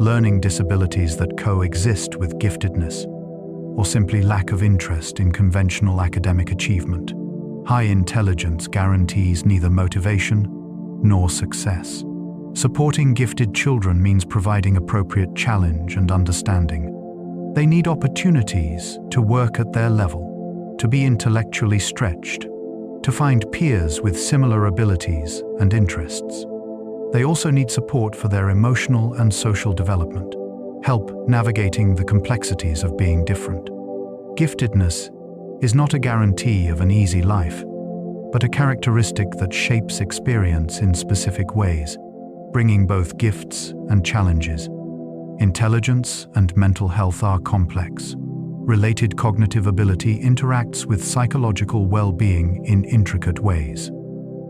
S1: learning disabilities that coexist with giftedness, or simply lack of interest in conventional academic achievement. High intelligence guarantees neither motivation nor success. Supporting gifted children means providing appropriate challenge and understanding. They need opportunities to work at their level, to be intellectually stretched, to find peers with similar abilities and interests. They also need support for their emotional and social development, help navigating the complexities of being different. Giftedness is not a guarantee of an easy life, but a characteristic that shapes experience in specific ways, bringing both gifts and challenges. Intelligence and mental health are complex. Related cognitive ability interacts with psychological well-being in intricate ways.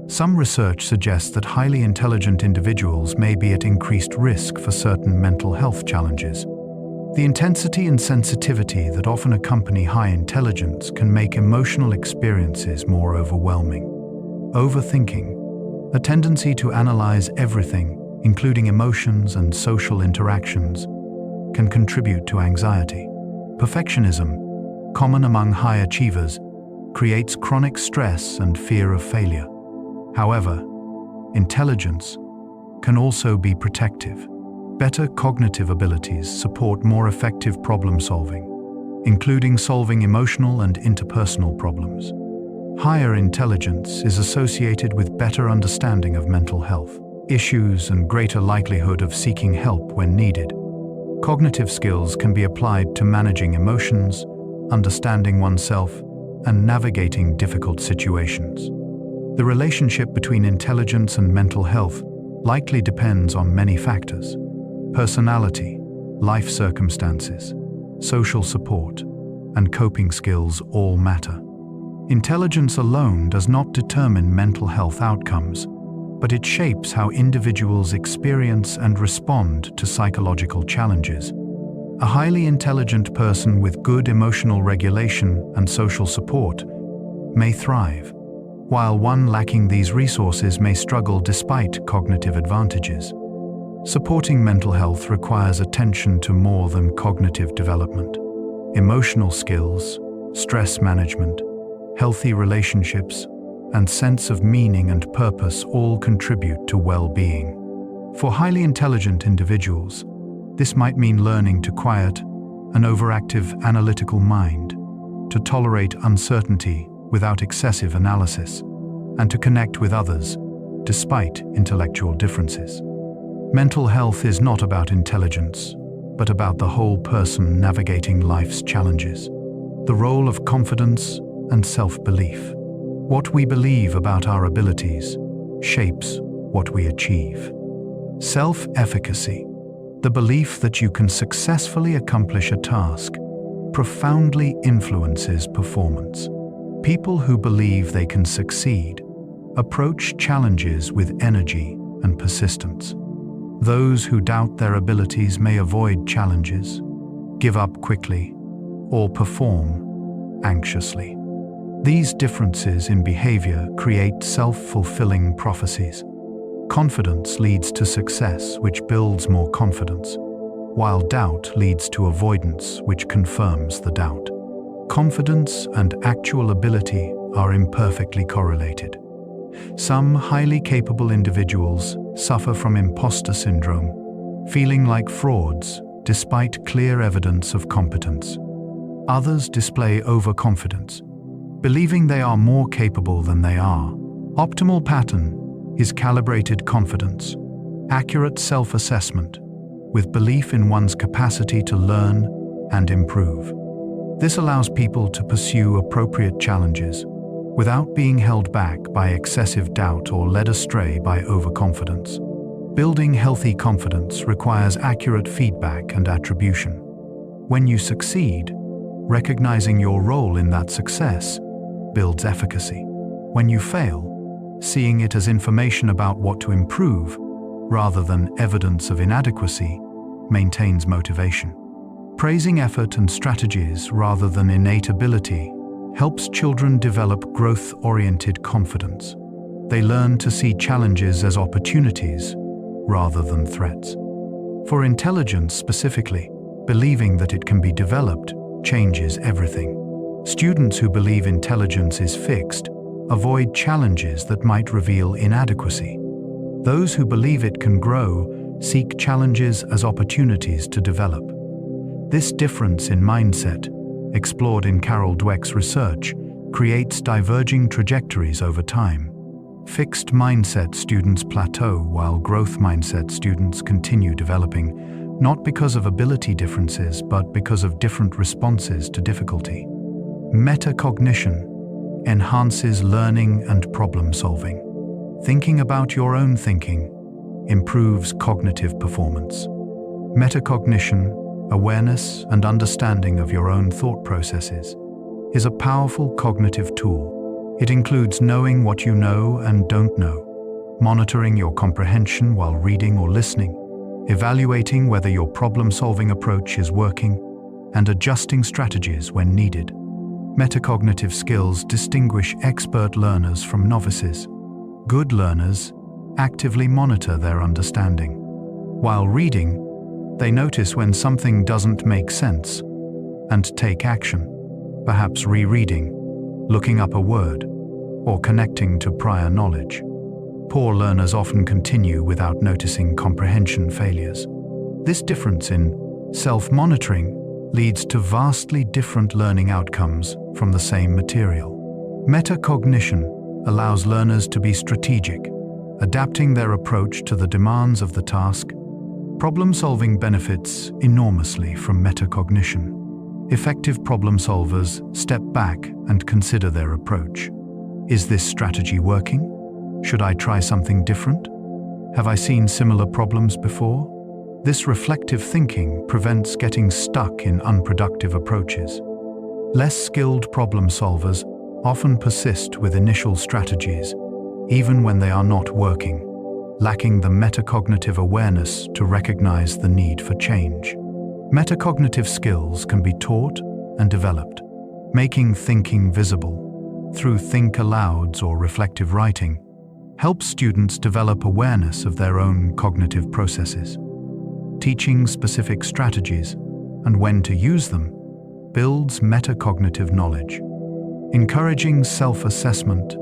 S1: Some research suggests that highly intelligent individuals may be at increased risk for certain mental health challenges. The intensity and sensitivity that often accompany high intelligence can make emotional experiences more overwhelming. Overthinking, a tendency to analyze everything, including emotions and social interactions, can contribute to anxiety. Perfectionism, common among high achievers, creates chronic stress and fear of failure. However, intelligence can also be protective. Better cognitive abilities support more effective problem solving, including solving emotional and interpersonal problems. Higher intelligence is associated with better understanding of mental health issues and greater likelihood of seeking help when needed. Cognitive skills can be applied to managing emotions, understanding oneself, and navigating difficult situations. The relationship between intelligence and mental health likely depends on many factors. Personality, life circumstances, social support, and coping skills all matter. Intelligence alone does not determine mental health outcomes, but it shapes how individuals experience and respond to psychological challenges. A highly intelligent person with good emotional regulation and social support may thrive, while one lacking these resources may struggle despite cognitive advantages. Supporting mental health requires attention to more than cognitive development. Emotional skills, stress management, healthy relationships, and sense of meaning and purpose all contribute to well-being. For highly intelligent individuals, this might mean learning to quiet an overactive analytical mind, to tolerate uncertainty without excessive analysis, and to connect with others despite intellectual differences. Mental health is not about intelligence, but about the whole person navigating life's challenges. The role of confidence and self-belief. What we believe about our abilities shapes what we achieve. Self-efficacy, the belief that you can successfully accomplish a task, profoundly influences performance. People who believe they can succeed approach challenges with energy and persistence. Those who doubt their abilities may avoid challenges, give up quickly, or perform anxiously. These differences in behavior create self-fulfilling prophecies. Confidence leads to success, which builds more confidence, while doubt leads to avoidance, which confirms the doubt. Confidence and actual ability are imperfectly correlated. Some highly capable individuals suffer from imposter syndrome, feeling like frauds despite clear evidence of competence. Others display overconfidence, believing they are more capable than they are. Optimal pattern is calibrated confidence, accurate self-assessment, with belief in one's capacity to learn and improve. This allows people to pursue appropriate challenges without being held back by excessive doubt or led astray by overconfidence. Building healthy confidence requires accurate feedback and attribution. When you succeed, recognizing your role in that success builds efficacy. When you fail, seeing it as information about what to improve rather than evidence of inadequacy maintains motivation. Praising effort and strategies rather than innate ability helps children develop growth-oriented confidence. They learn to see challenges as opportunities rather than threats. For intelligence specifically, believing that it can be developed changes everything. Students who believe intelligence is fixed avoid challenges that might reveal inadequacy. Those who believe it can grow seek challenges as opportunities to develop. This difference in mindset, explored in Carol Dweck's research, creates diverging trajectories over time. Fixed mindset students plateau while growth mindset students continue developing, not because of ability differences, but because of different responses to difficulty. Metacognition enhances learning and problem solving. Thinking about your own thinking improves cognitive performance. Metacognition, awareness and understanding of your own thought processes, is a powerful cognitive tool. It includes knowing what you know and don't know, monitoring your comprehension while reading or listening, evaluating whether your problem-solving approach is working, and adjusting strategies when needed. Metacognitive skills distinguish expert learners from novices. Good learners actively monitor their understanding. While reading, they notice when something doesn't make sense and take action, perhaps rereading, looking up a word, or connecting to prior knowledge. Poor learners often continue without noticing comprehension failures. This difference in self-monitoring leads to vastly different learning outcomes from the same material. Metacognition allows learners to be strategic, adapting their approach to the demands of the task. Problem-solving benefits enormously from metacognition. Effective problem solvers step back and consider their approach. Is this strategy working? Should I try something different? Have I seen similar problems before? This reflective thinking prevents getting stuck in unproductive approaches. Less skilled problem solvers often persist with initial strategies, even when they are not working, lacking the metacognitive awareness to recognize the need for change. Metacognitive skills can be taught and developed, making thinking visible through think alouds or reflective writing helps students develop awareness of their own cognitive processes. Teaching specific strategies and when to use them builds metacognitive knowledge. Encouraging self-assessment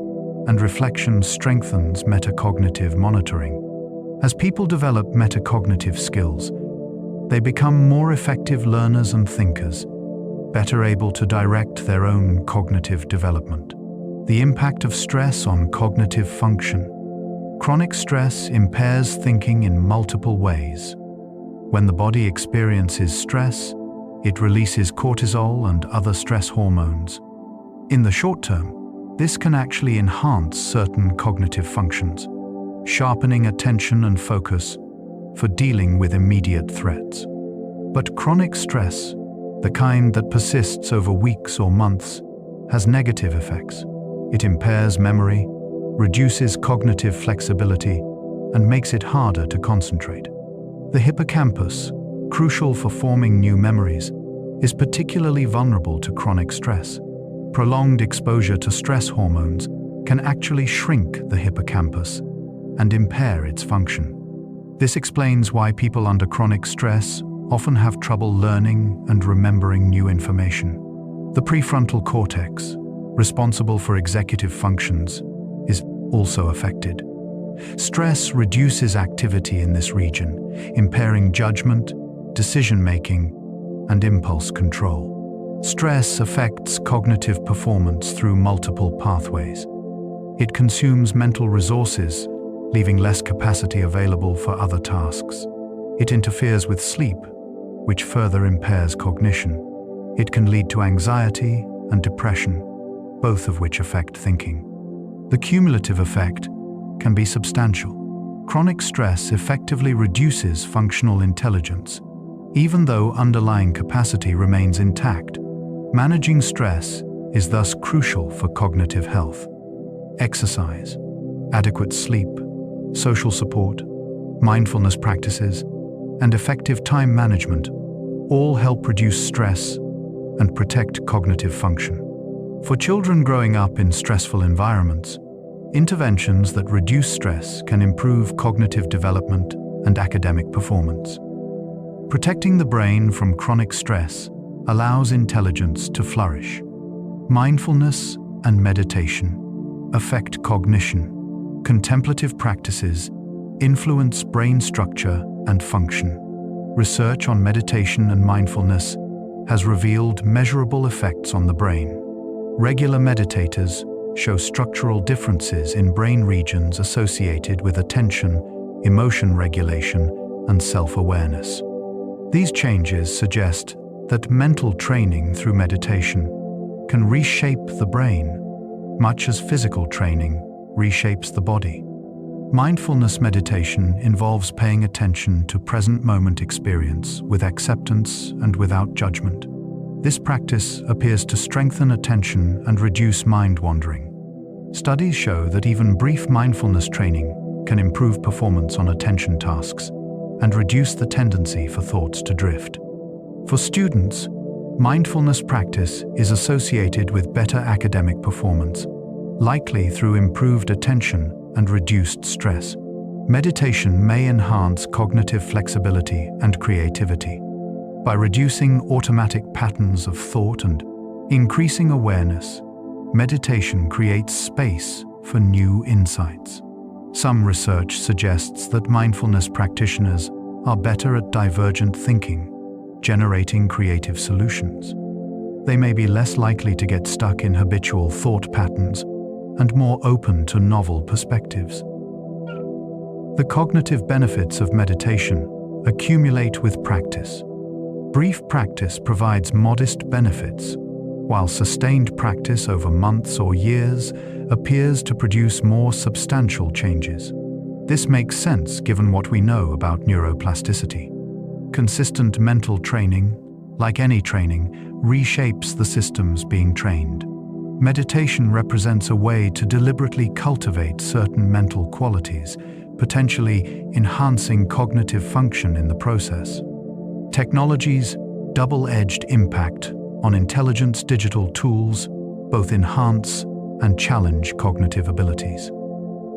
S1: and reflection strengthens metacognitive monitoring. As people develop metacognitive skills, they become more effective learners and thinkers, better able to direct their own cognitive development. The impact of stress on cognitive function. Chronic stress impairs thinking in multiple ways. When the body experiences stress, it releases cortisol and other stress hormones. In the short term, this can actually enhance certain cognitive functions, sharpening attention and focus for dealing with immediate threats. But chronic stress, the kind that persists over weeks or months, has negative effects. It impairs memory, reduces cognitive flexibility, and makes it harder to concentrate. The hippocampus, crucial for forming new memories, is particularly vulnerable to chronic stress. Prolonged exposure to stress hormones can actually shrink the hippocampus and impair its function. This explains why people under chronic stress often have trouble learning and remembering new information. The prefrontal cortex, responsible for executive functions, is also affected. Stress reduces activity in this region, impairing judgment, decision-making, and impulse control. Stress affects cognitive performance through multiple pathways. It consumes mental resources, leaving less capacity available for other tasks. It interferes with sleep, which further impairs cognition. It can lead to anxiety and depression, both of which affect thinking. The cumulative effect can be substantial. Chronic stress effectively reduces functional intelligence, even though underlying capacity remains intact. Managing stress is thus crucial for cognitive health. Exercise, adequate sleep, social support, mindfulness practices, and effective time management all help reduce stress and protect cognitive function. For children growing up in stressful environments, interventions that reduce stress can improve cognitive development and academic performance. Protecting the brain from chronic stress allows intelligence to flourish. Mindfulness and meditation affect cognition. Contemplative practices influence brain structure and function. Research on meditation and mindfulness has revealed measurable effects on the brain. Regular meditators show structural differences in brain regions associated with attention, emotion regulation, and self-awareness. These changes suggest that mental training through meditation can reshape the brain, much as physical training reshapes the body. Mindfulness meditation involves paying attention to present moment experience with acceptance and without judgment. This practice appears to strengthen attention and reduce mind wandering. Studies show that even brief mindfulness training can improve performance on attention tasks and reduce the tendency for thoughts to drift. For students, mindfulness practice is associated with better academic performance, likely through improved attention and reduced stress. Meditation may enhance cognitive flexibility and creativity. By reducing automatic patterns of thought and increasing awareness, meditation creates space for new insights. Some research suggests that mindfulness practitioners are better at divergent thinking, generating creative solutions. They may be less likely to get stuck in habitual thought patterns and more open to novel perspectives. The cognitive benefits of meditation accumulate with practice. Brief practice provides modest benefits, while sustained practice over months or years appears to produce more substantial changes. This makes sense given what we know about neuroplasticity. Consistent mental training, like any training, reshapes the systems being trained. Meditation represents a way to deliberately cultivate certain mental qualities, potentially enhancing cognitive function in the process. Technology's double-edged impact on intelligence digital tools both enhance and challenge cognitive abilities.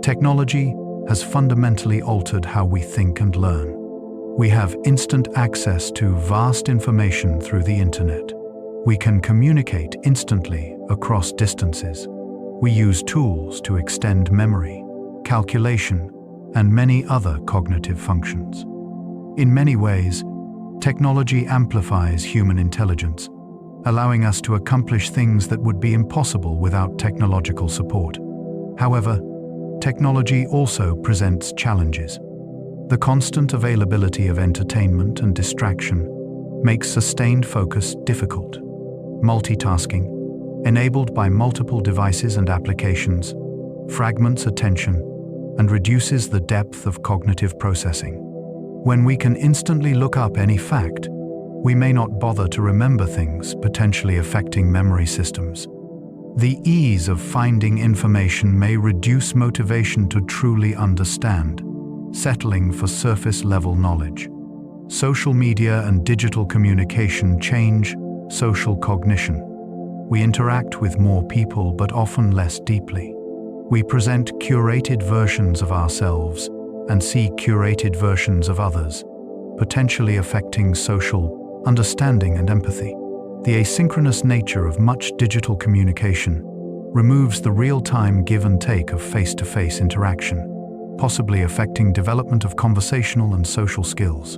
S1: Technology has fundamentally altered how we think and learn. We have instant access to vast information through the internet. We can communicate instantly across distances. We use tools to extend memory, calculation, and many other cognitive functions. In many ways, technology amplifies human intelligence, allowing us to accomplish things that would be impossible without technological support. However, technology also presents challenges. The constant availability of entertainment and distraction makes sustained focus difficult. Multitasking, enabled by multiple devices and applications, fragments attention and reduces the depth of cognitive processing. When we can instantly look up any fact, we may not bother to remember things, potentially affecting memory systems. The ease of finding information may reduce motivation to truly understand, settling for surface-level knowledge. Social media and digital communication change social cognition. We interact with more people, but often less deeply. We present curated versions of ourselves and see curated versions of others, potentially affecting social understanding and empathy. The asynchronous nature of much digital communication removes the real-time give and take of face-to-face interaction, possibly affecting development of conversational and social skills.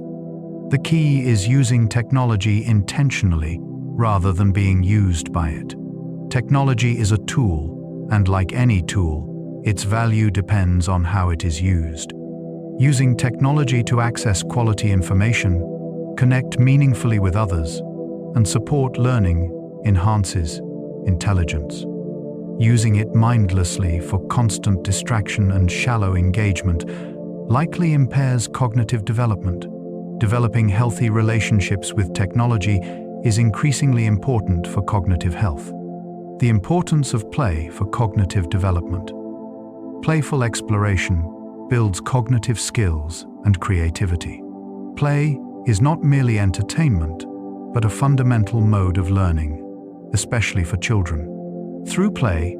S1: The key is using technology intentionally rather than being used by it. Technology is a tool, and like any tool, its value depends on how it is used. Using technology to access quality information, connect meaningfully with others, and support learning enhances intelligence. Using it mindlessly for constant distraction and shallow engagement likely impairs cognitive development. Developing healthy relationships with technology is increasingly important for cognitive health. The importance of play for cognitive development. Playful exploration builds cognitive skills and creativity. Play is not merely entertainment, but a fundamental mode of learning, especially for children. Through play,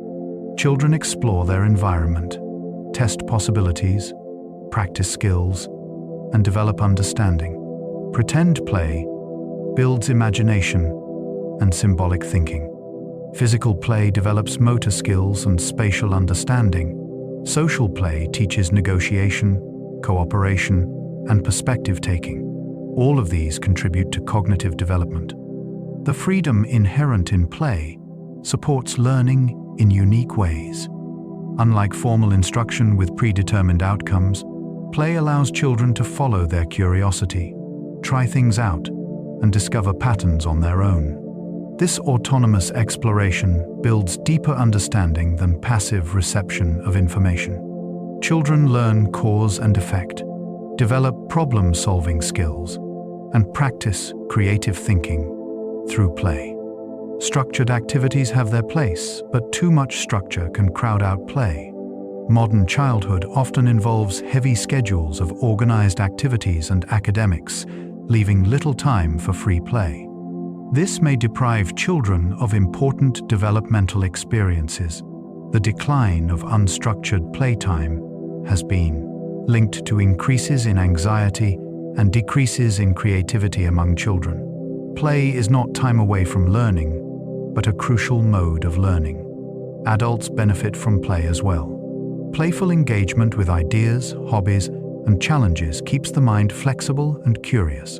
S1: children explore their environment, test possibilities, practice skills, and develop understanding. Pretend play builds imagination and symbolic thinking. Physical play develops motor skills and spatial understanding. Social play teaches negotiation, cooperation, and perspective-taking. All of these contribute to cognitive development. The freedom inherent in play supports learning in unique ways. Unlike formal instruction with predetermined outcomes, play allows children to follow their curiosity, try things out, and discover patterns on their own. This autonomous exploration builds deeper understanding than passive reception of information. Children learn cause and effect, develop problem-solving skills, and practice creative thinking through play. Structured activities have their place, but too much structure can crowd out play. Modern childhood often involves heavy schedules of organized activities and academics, leaving little time for free play. This may deprive children of important developmental experiences. The decline of unstructured playtime has been linked to increases in anxiety and decreases in creativity among children. Play is not time away from learning, but a crucial mode of learning. Adults benefit from play as well. Playful engagement with ideas, hobbies, and challenges keeps the mind flexible and curious.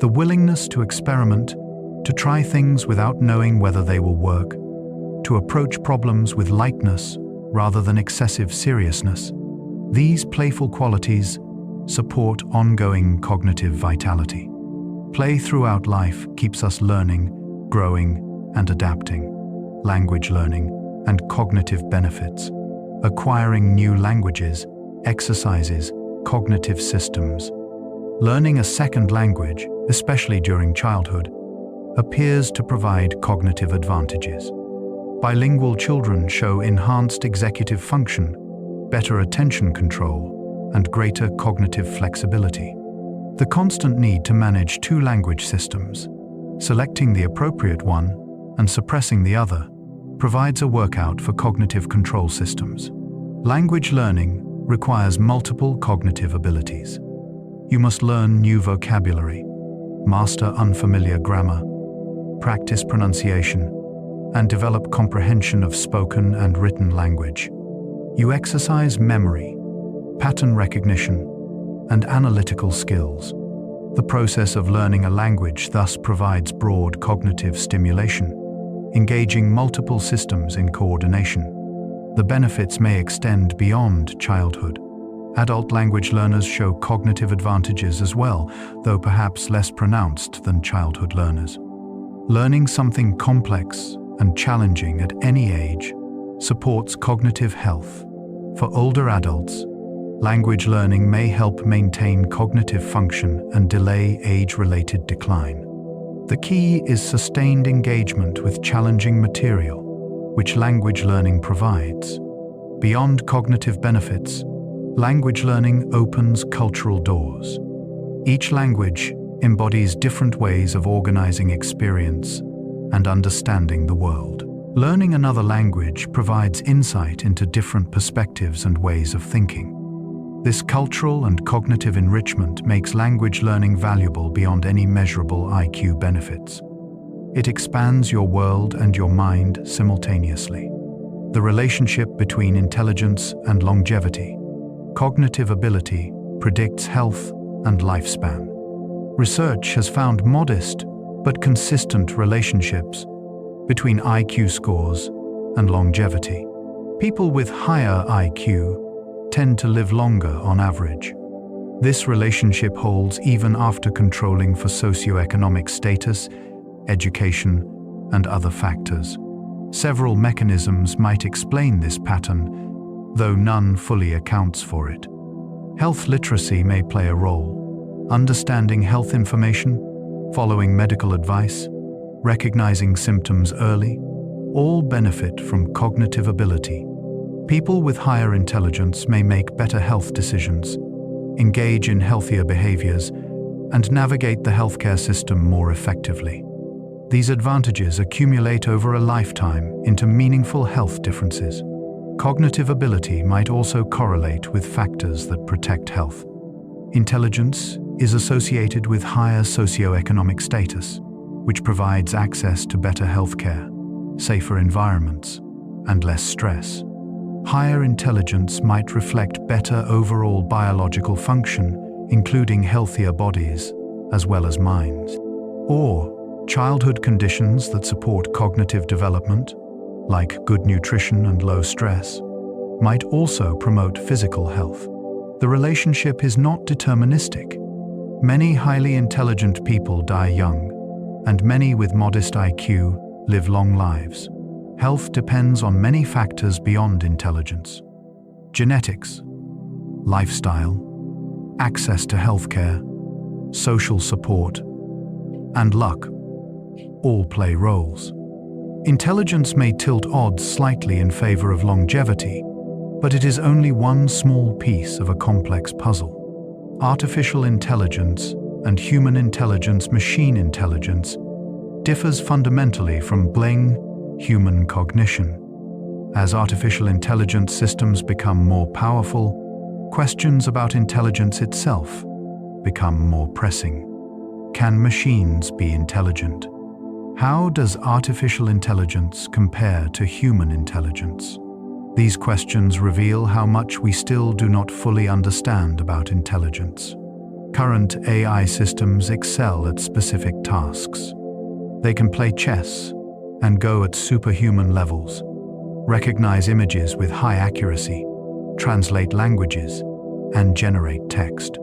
S1: The willingness to experiment, to try things without knowing whether they will work, to approach problems with lightness rather than excessive seriousness. These playful qualities support ongoing cognitive vitality. Play throughout life keeps us learning, growing, and adapting. Language learning and cognitive benefits. Acquiring new languages exercises cognitive systems. Learning a second language, especially during childhood, appears to provide cognitive advantages. Bilingual children show enhanced executive function, better attention control, and greater cognitive flexibility. The constant need to manage two language systems, selecting the appropriate one and suppressing the other, provides a workout for cognitive control systems. Language learning requires multiple cognitive abilities. You must learn new vocabulary, master unfamiliar grammar, practice pronunciation, and develop comprehension of spoken and written language. You exercise memory, pattern recognition, and analytical skills. The process of learning a language thus provides broad cognitive stimulation, engaging multiple systems in coordination. The benefits may extend beyond childhood. Adult language learners show cognitive advantages as well, though perhaps less pronounced than childhood learners. Learning something complex and challenging at any age supports cognitive health. For older adults, language learning may help maintain cognitive function and delay age-related decline. The key is sustained engagement with challenging material, which language learning provides. Beyond cognitive benefits, language learning opens cultural doors. Each language embodies different ways of organizing experience and understanding the world. Learning another language provides insight into different perspectives and ways of thinking. This cultural and cognitive enrichment makes language learning valuable beyond any measurable IQ benefits. It expands your world and your mind simultaneously. The relationship between intelligence and longevity. Cognitive ability predicts health and lifespan. Research has found modest but consistent relationships between IQ scores and longevity. People with higher IQ tend to live longer on average. This relationship holds even after controlling for socioeconomic status, education, and other factors. Several mechanisms might explain this pattern, though none fully accounts for it. Health literacy may play a role. Understanding health information, following medical advice, recognizing symptoms early, all benefit from cognitive ability. People with higher intelligence may make better health decisions, engage in healthier behaviors, and navigate the healthcare system more effectively. These advantages accumulate over a lifetime into meaningful health differences. Cognitive ability might also correlate with factors that protect health. Intelligence is associated with higher socioeconomic status, which provides access to better healthcare, safer environments, and less stress. Higher intelligence might reflect better overall biological function, including healthier bodies as well as minds. Or childhood conditions that support cognitive development, like good nutrition and low stress, might also promote physical health. The relationship is not deterministic. Many highly intelligent people die young, and many with modest IQ live long lives. Health depends on many factors beyond intelligence. Genetics, lifestyle, access to healthcare, social support, and luck all play roles. Intelligence may tilt odds slightly in favor of longevity, but it is only one small piece of a complex puzzle. Artificial intelligence and human intelligence, machine intelligence, differs fundamentally from human cognition. As artificial intelligence systems become more powerful, questions about intelligence itself become more pressing. Can machines be intelligent? How does artificial intelligence compare to human intelligence? These questions reveal how much we still do not fully understand about intelligence. Current AI systems excel at specific tasks. They can play chess and go at superhuman levels, recognize images with high accuracy, translate languages, and generate text.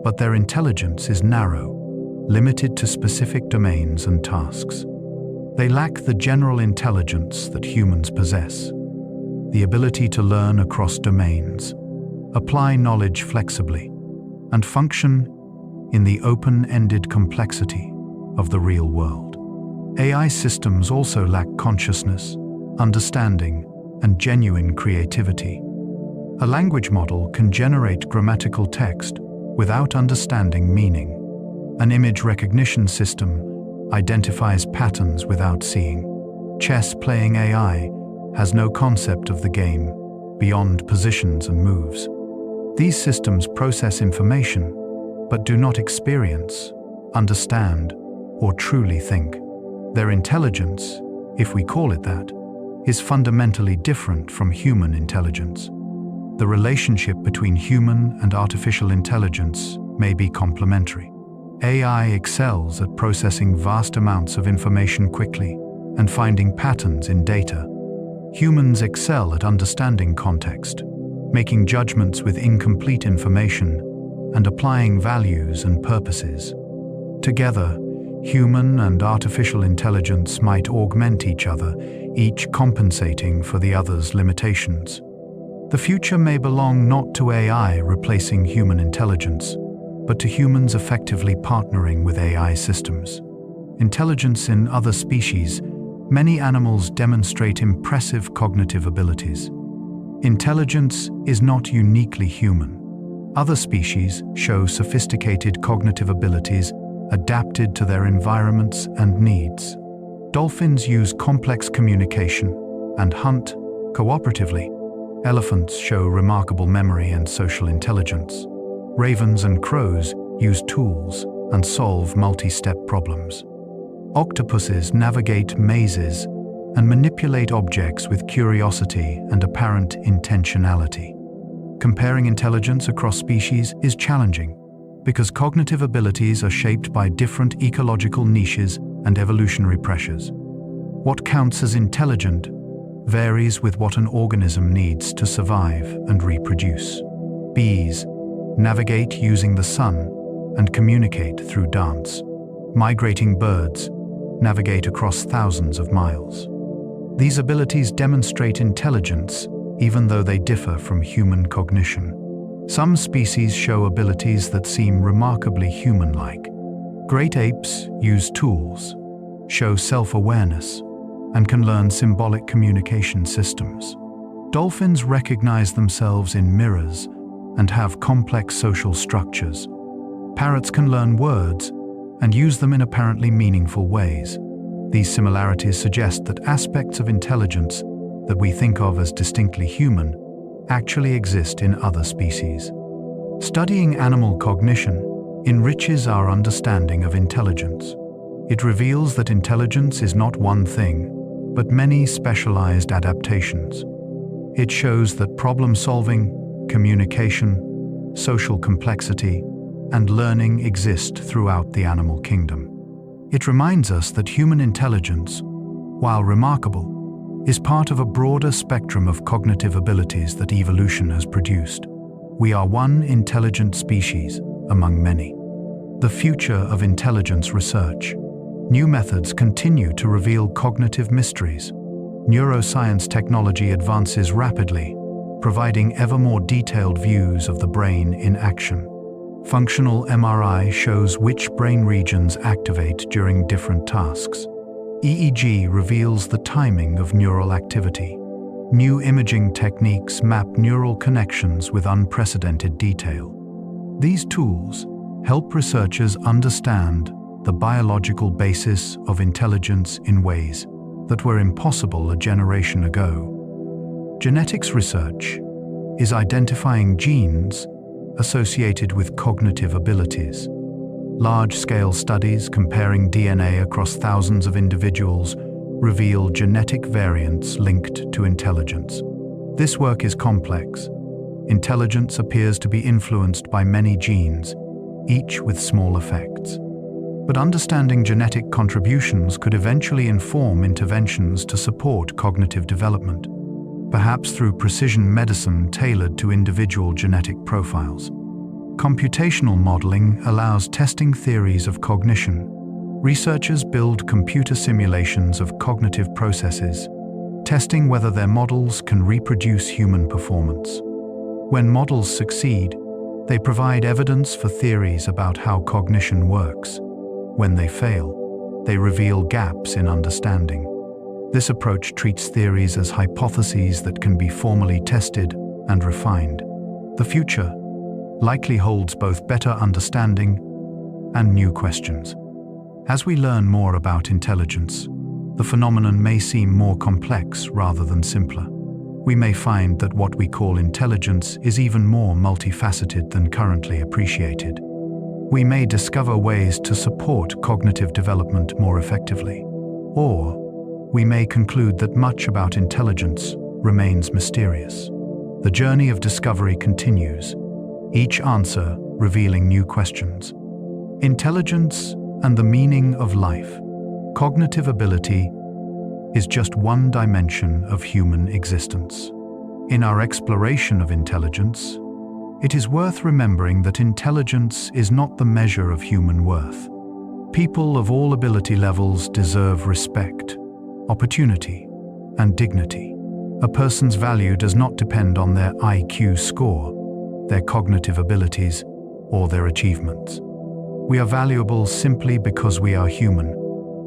S1: But their intelligence is narrow, limited to specific domains and tasks. They lack the general intelligence that humans possess, the ability to learn across domains, apply knowledge flexibly, and function in the open-ended complexity of the real world. AI systems also lack consciousness, understanding, and genuine creativity. A language model can generate grammatical text without understanding meaning. An image recognition system identifies patterns without seeing. Chess-playing AI has no concept of the game beyond positions and moves. These systems process information, but do not experience, understand, or truly think. Their intelligence, if we call it that, is fundamentally different from human intelligence. The relationship between human and artificial intelligence may be complementary. AI excels at processing vast amounts of information quickly and finding patterns in data. Humans excel at understanding context, making judgments with incomplete information, and applying values and purposes. Together, human and artificial intelligence might augment each other, each compensating for the other's limitations. The future may belong not to AI replacing human intelligence, but to humans effectively partnering with AI systems. Intelligence in other species, many animals demonstrate impressive cognitive abilities. Intelligence is not uniquely human. Other species show sophisticated cognitive abilities adapted to their environments and needs. Dolphins use complex communication and hunt cooperatively. Elephants show remarkable memory and social intelligence. Ravens and crows use tools and solve multi-step problems. Octopuses navigate mazes and manipulate objects with curiosity and apparent intentionality. Comparing intelligence across species is challenging, because cognitive abilities are shaped by different ecological niches and evolutionary pressures. What counts as intelligent varies with what an organism needs to survive and reproduce. Bees navigate using the sun and communicate through dance. Migrating birds navigate across thousands of miles. These abilities demonstrate intelligence even though they differ from human cognition. Some species show abilities that seem remarkably human-like. Great apes use tools, show self-awareness, and can learn symbolic communication systems. Dolphins recognize themselves in mirrors and have complex social structures. Parrots can learn words and use them in apparently meaningful ways. These similarities suggest that aspects of intelligence that we think of as distinctly human actually exist in other species. Studying animal cognition enriches our understanding of intelligence. It reveals that intelligence is not one thing, but many specialized adaptations. It shows that problem-solving, communication, social complexity, and learning exist throughout the animal kingdom. It reminds us that human intelligence, while remarkable, is part of a broader spectrum of cognitive abilities that evolution has produced. We are one intelligent species among many. The future of intelligence research. New methods continue to reveal cognitive mysteries. Neuroscience technology advances rapidly, providing ever more detailed views of the brain in action. Functional MRI shows which brain regions activate during different tasks. EEG reveals the timing of neural activity. New imaging techniques map neural connections with unprecedented detail. These tools help researchers understand the biological basis of intelligence in ways that were impossible a generation ago. Genetics research is identifying genes associated with cognitive abilities. Large-scale studies comparing DNA across thousands of individuals reveal genetic variants linked to intelligence. This work is complex. Intelligence appears to be influenced by many genes, each with small effects. But understanding genetic contributions could eventually inform interventions to support cognitive development, perhaps through precision medicine tailored to individual genetic profiles. Computational modeling allows testing theories of cognition. Researchers build computer simulations of cognitive processes, testing whether their models can reproduce human performance. When models succeed, they provide evidence for theories about how cognition works. When they fail, they reveal gaps in understanding. This approach treats theories as hypotheses that can be formally tested and refined. The future likely holds both better understanding and new questions. As we learn more about intelligence, the phenomenon may seem more complex rather than simpler. We may find that what we call intelligence is even more multifaceted than currently appreciated. We may discover ways to support cognitive development more effectively. Or we may conclude that much about intelligence remains mysterious. The journey of discovery continues, each answer revealing new questions. Intelligence and the meaning of life. Cognitive ability is just one dimension of human existence. In our exploration of intelligence, it is worth remembering that intelligence is not the measure of human worth. People of all ability levels deserve respect, opportunity, and dignity. A person's value does not depend on their IQ score, their cognitive abilities, or their achievements. We are valuable simply because we are human.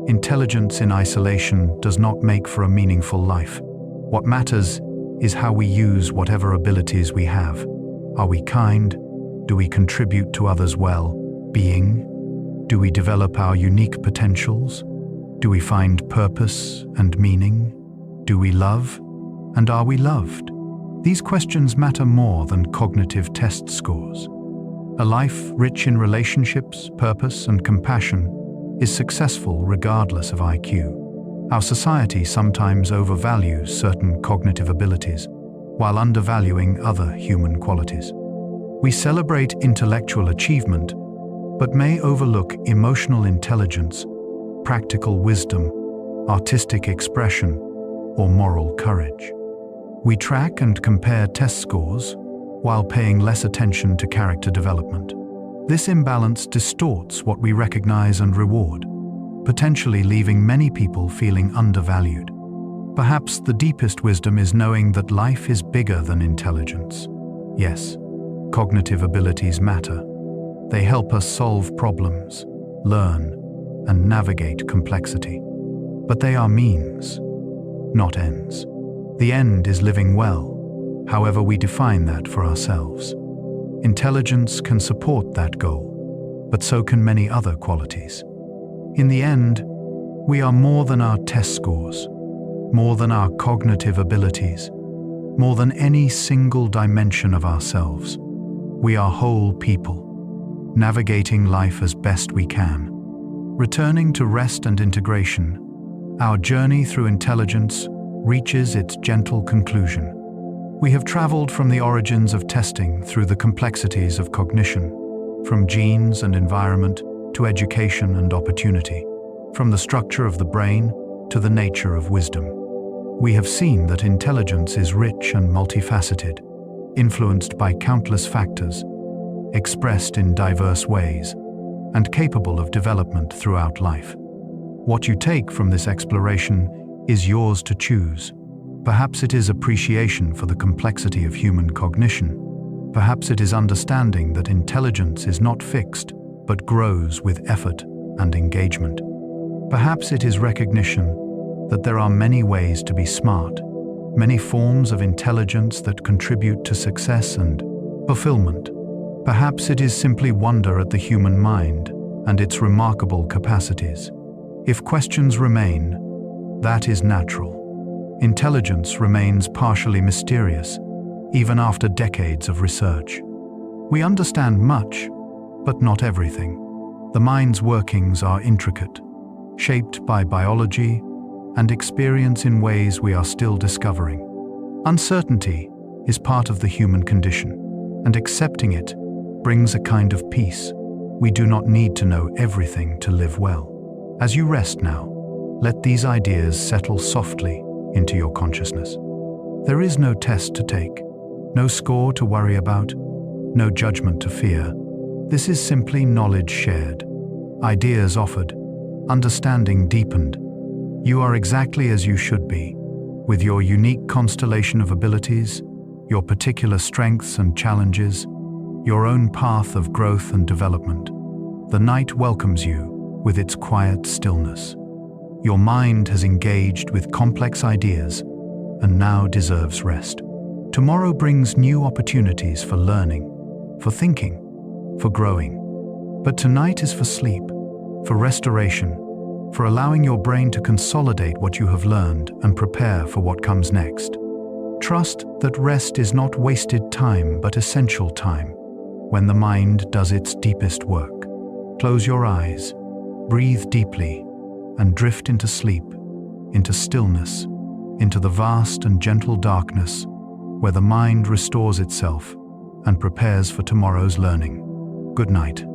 S1: Intelligence in isolation does not make for a meaningful life. What matters is how we use whatever abilities we have. Are we kind? Do we contribute to others' well-being? Do we develop our unique potentials? Do we find purpose and meaning? Do we love? And are we loved? These questions matter more than cognitive test scores. A life rich in relationships, purpose, and compassion is successful regardless of IQ. Our society sometimes overvalues certain cognitive abilities while undervaluing other human qualities. We celebrate intellectual achievement, but may overlook emotional intelligence, practical wisdom, artistic expression, or moral courage. We track and compare test scores while paying less attention to character development. This imbalance distorts what we recognize and reward, potentially leaving many people feeling undervalued. Perhaps the deepest wisdom is knowing that life is bigger than intelligence. Yes, Cognitive abilities matter. They help us solve problems, learn, and navigate complexity. But they are means, not ends. The end is living well, however we define that for ourselves. Intelligence can support that goal, but so can many other qualities. In the end, we are more than our test scores, more than our cognitive abilities, more than any single dimension of ourselves. We are whole people, navigating life as best we can. Returning to rest and integration, our journey through intelligence reaches its gentle conclusion. We have traveled from the origins of testing through the complexities of cognition, from genes and environment to education and opportunity, from the structure of the brain to the nature of wisdom. We have seen that intelligence is rich and multifaceted, influenced by countless factors, expressed in diverse ways, and capable of development throughout life. What you take from this exploration is yours to choose. Perhaps it is appreciation for the complexity of human cognition. Perhaps it is understanding that intelligence is not fixed, but grows with effort and engagement. Perhaps it is recognition that there are many ways to be smart, many forms of intelligence that contribute to success and fulfillment. Perhaps it is simply wonder at the human mind and its remarkable capacities. If questions remain, that is natural. Intelligence remains partially mysterious, even after decades of research. We understand much, but not everything. The mind's workings are intricate, shaped by biology and experience in ways we are still discovering. Uncertainty is part of the human condition, and accepting it brings a kind of peace. We do not need to know everything to live well. As you rest now, let these ideas settle softly into your consciousness. There is no test to take, no score to worry about, no judgment to fear. This is simply knowledge shared, ideas offered, understanding deepened. You are exactly as you should be, with your unique constellation of abilities, your particular strengths and challenges, your own path of growth and development. The night welcomes you with its quiet stillness. Your mind has engaged with complex ideas and now deserves rest. Tomorrow brings new opportunities for learning, for thinking, for growing. But tonight is for sleep, for restoration, for allowing your brain to consolidate what you have learned and prepare for what comes next. Trust that rest is not wasted time but essential time, when the mind does its deepest work. Close your eyes, breathe deeply, and drift into sleep, into stillness, into the vast and gentle darkness where the mind restores itself and prepares for tomorrow's learning. Good night.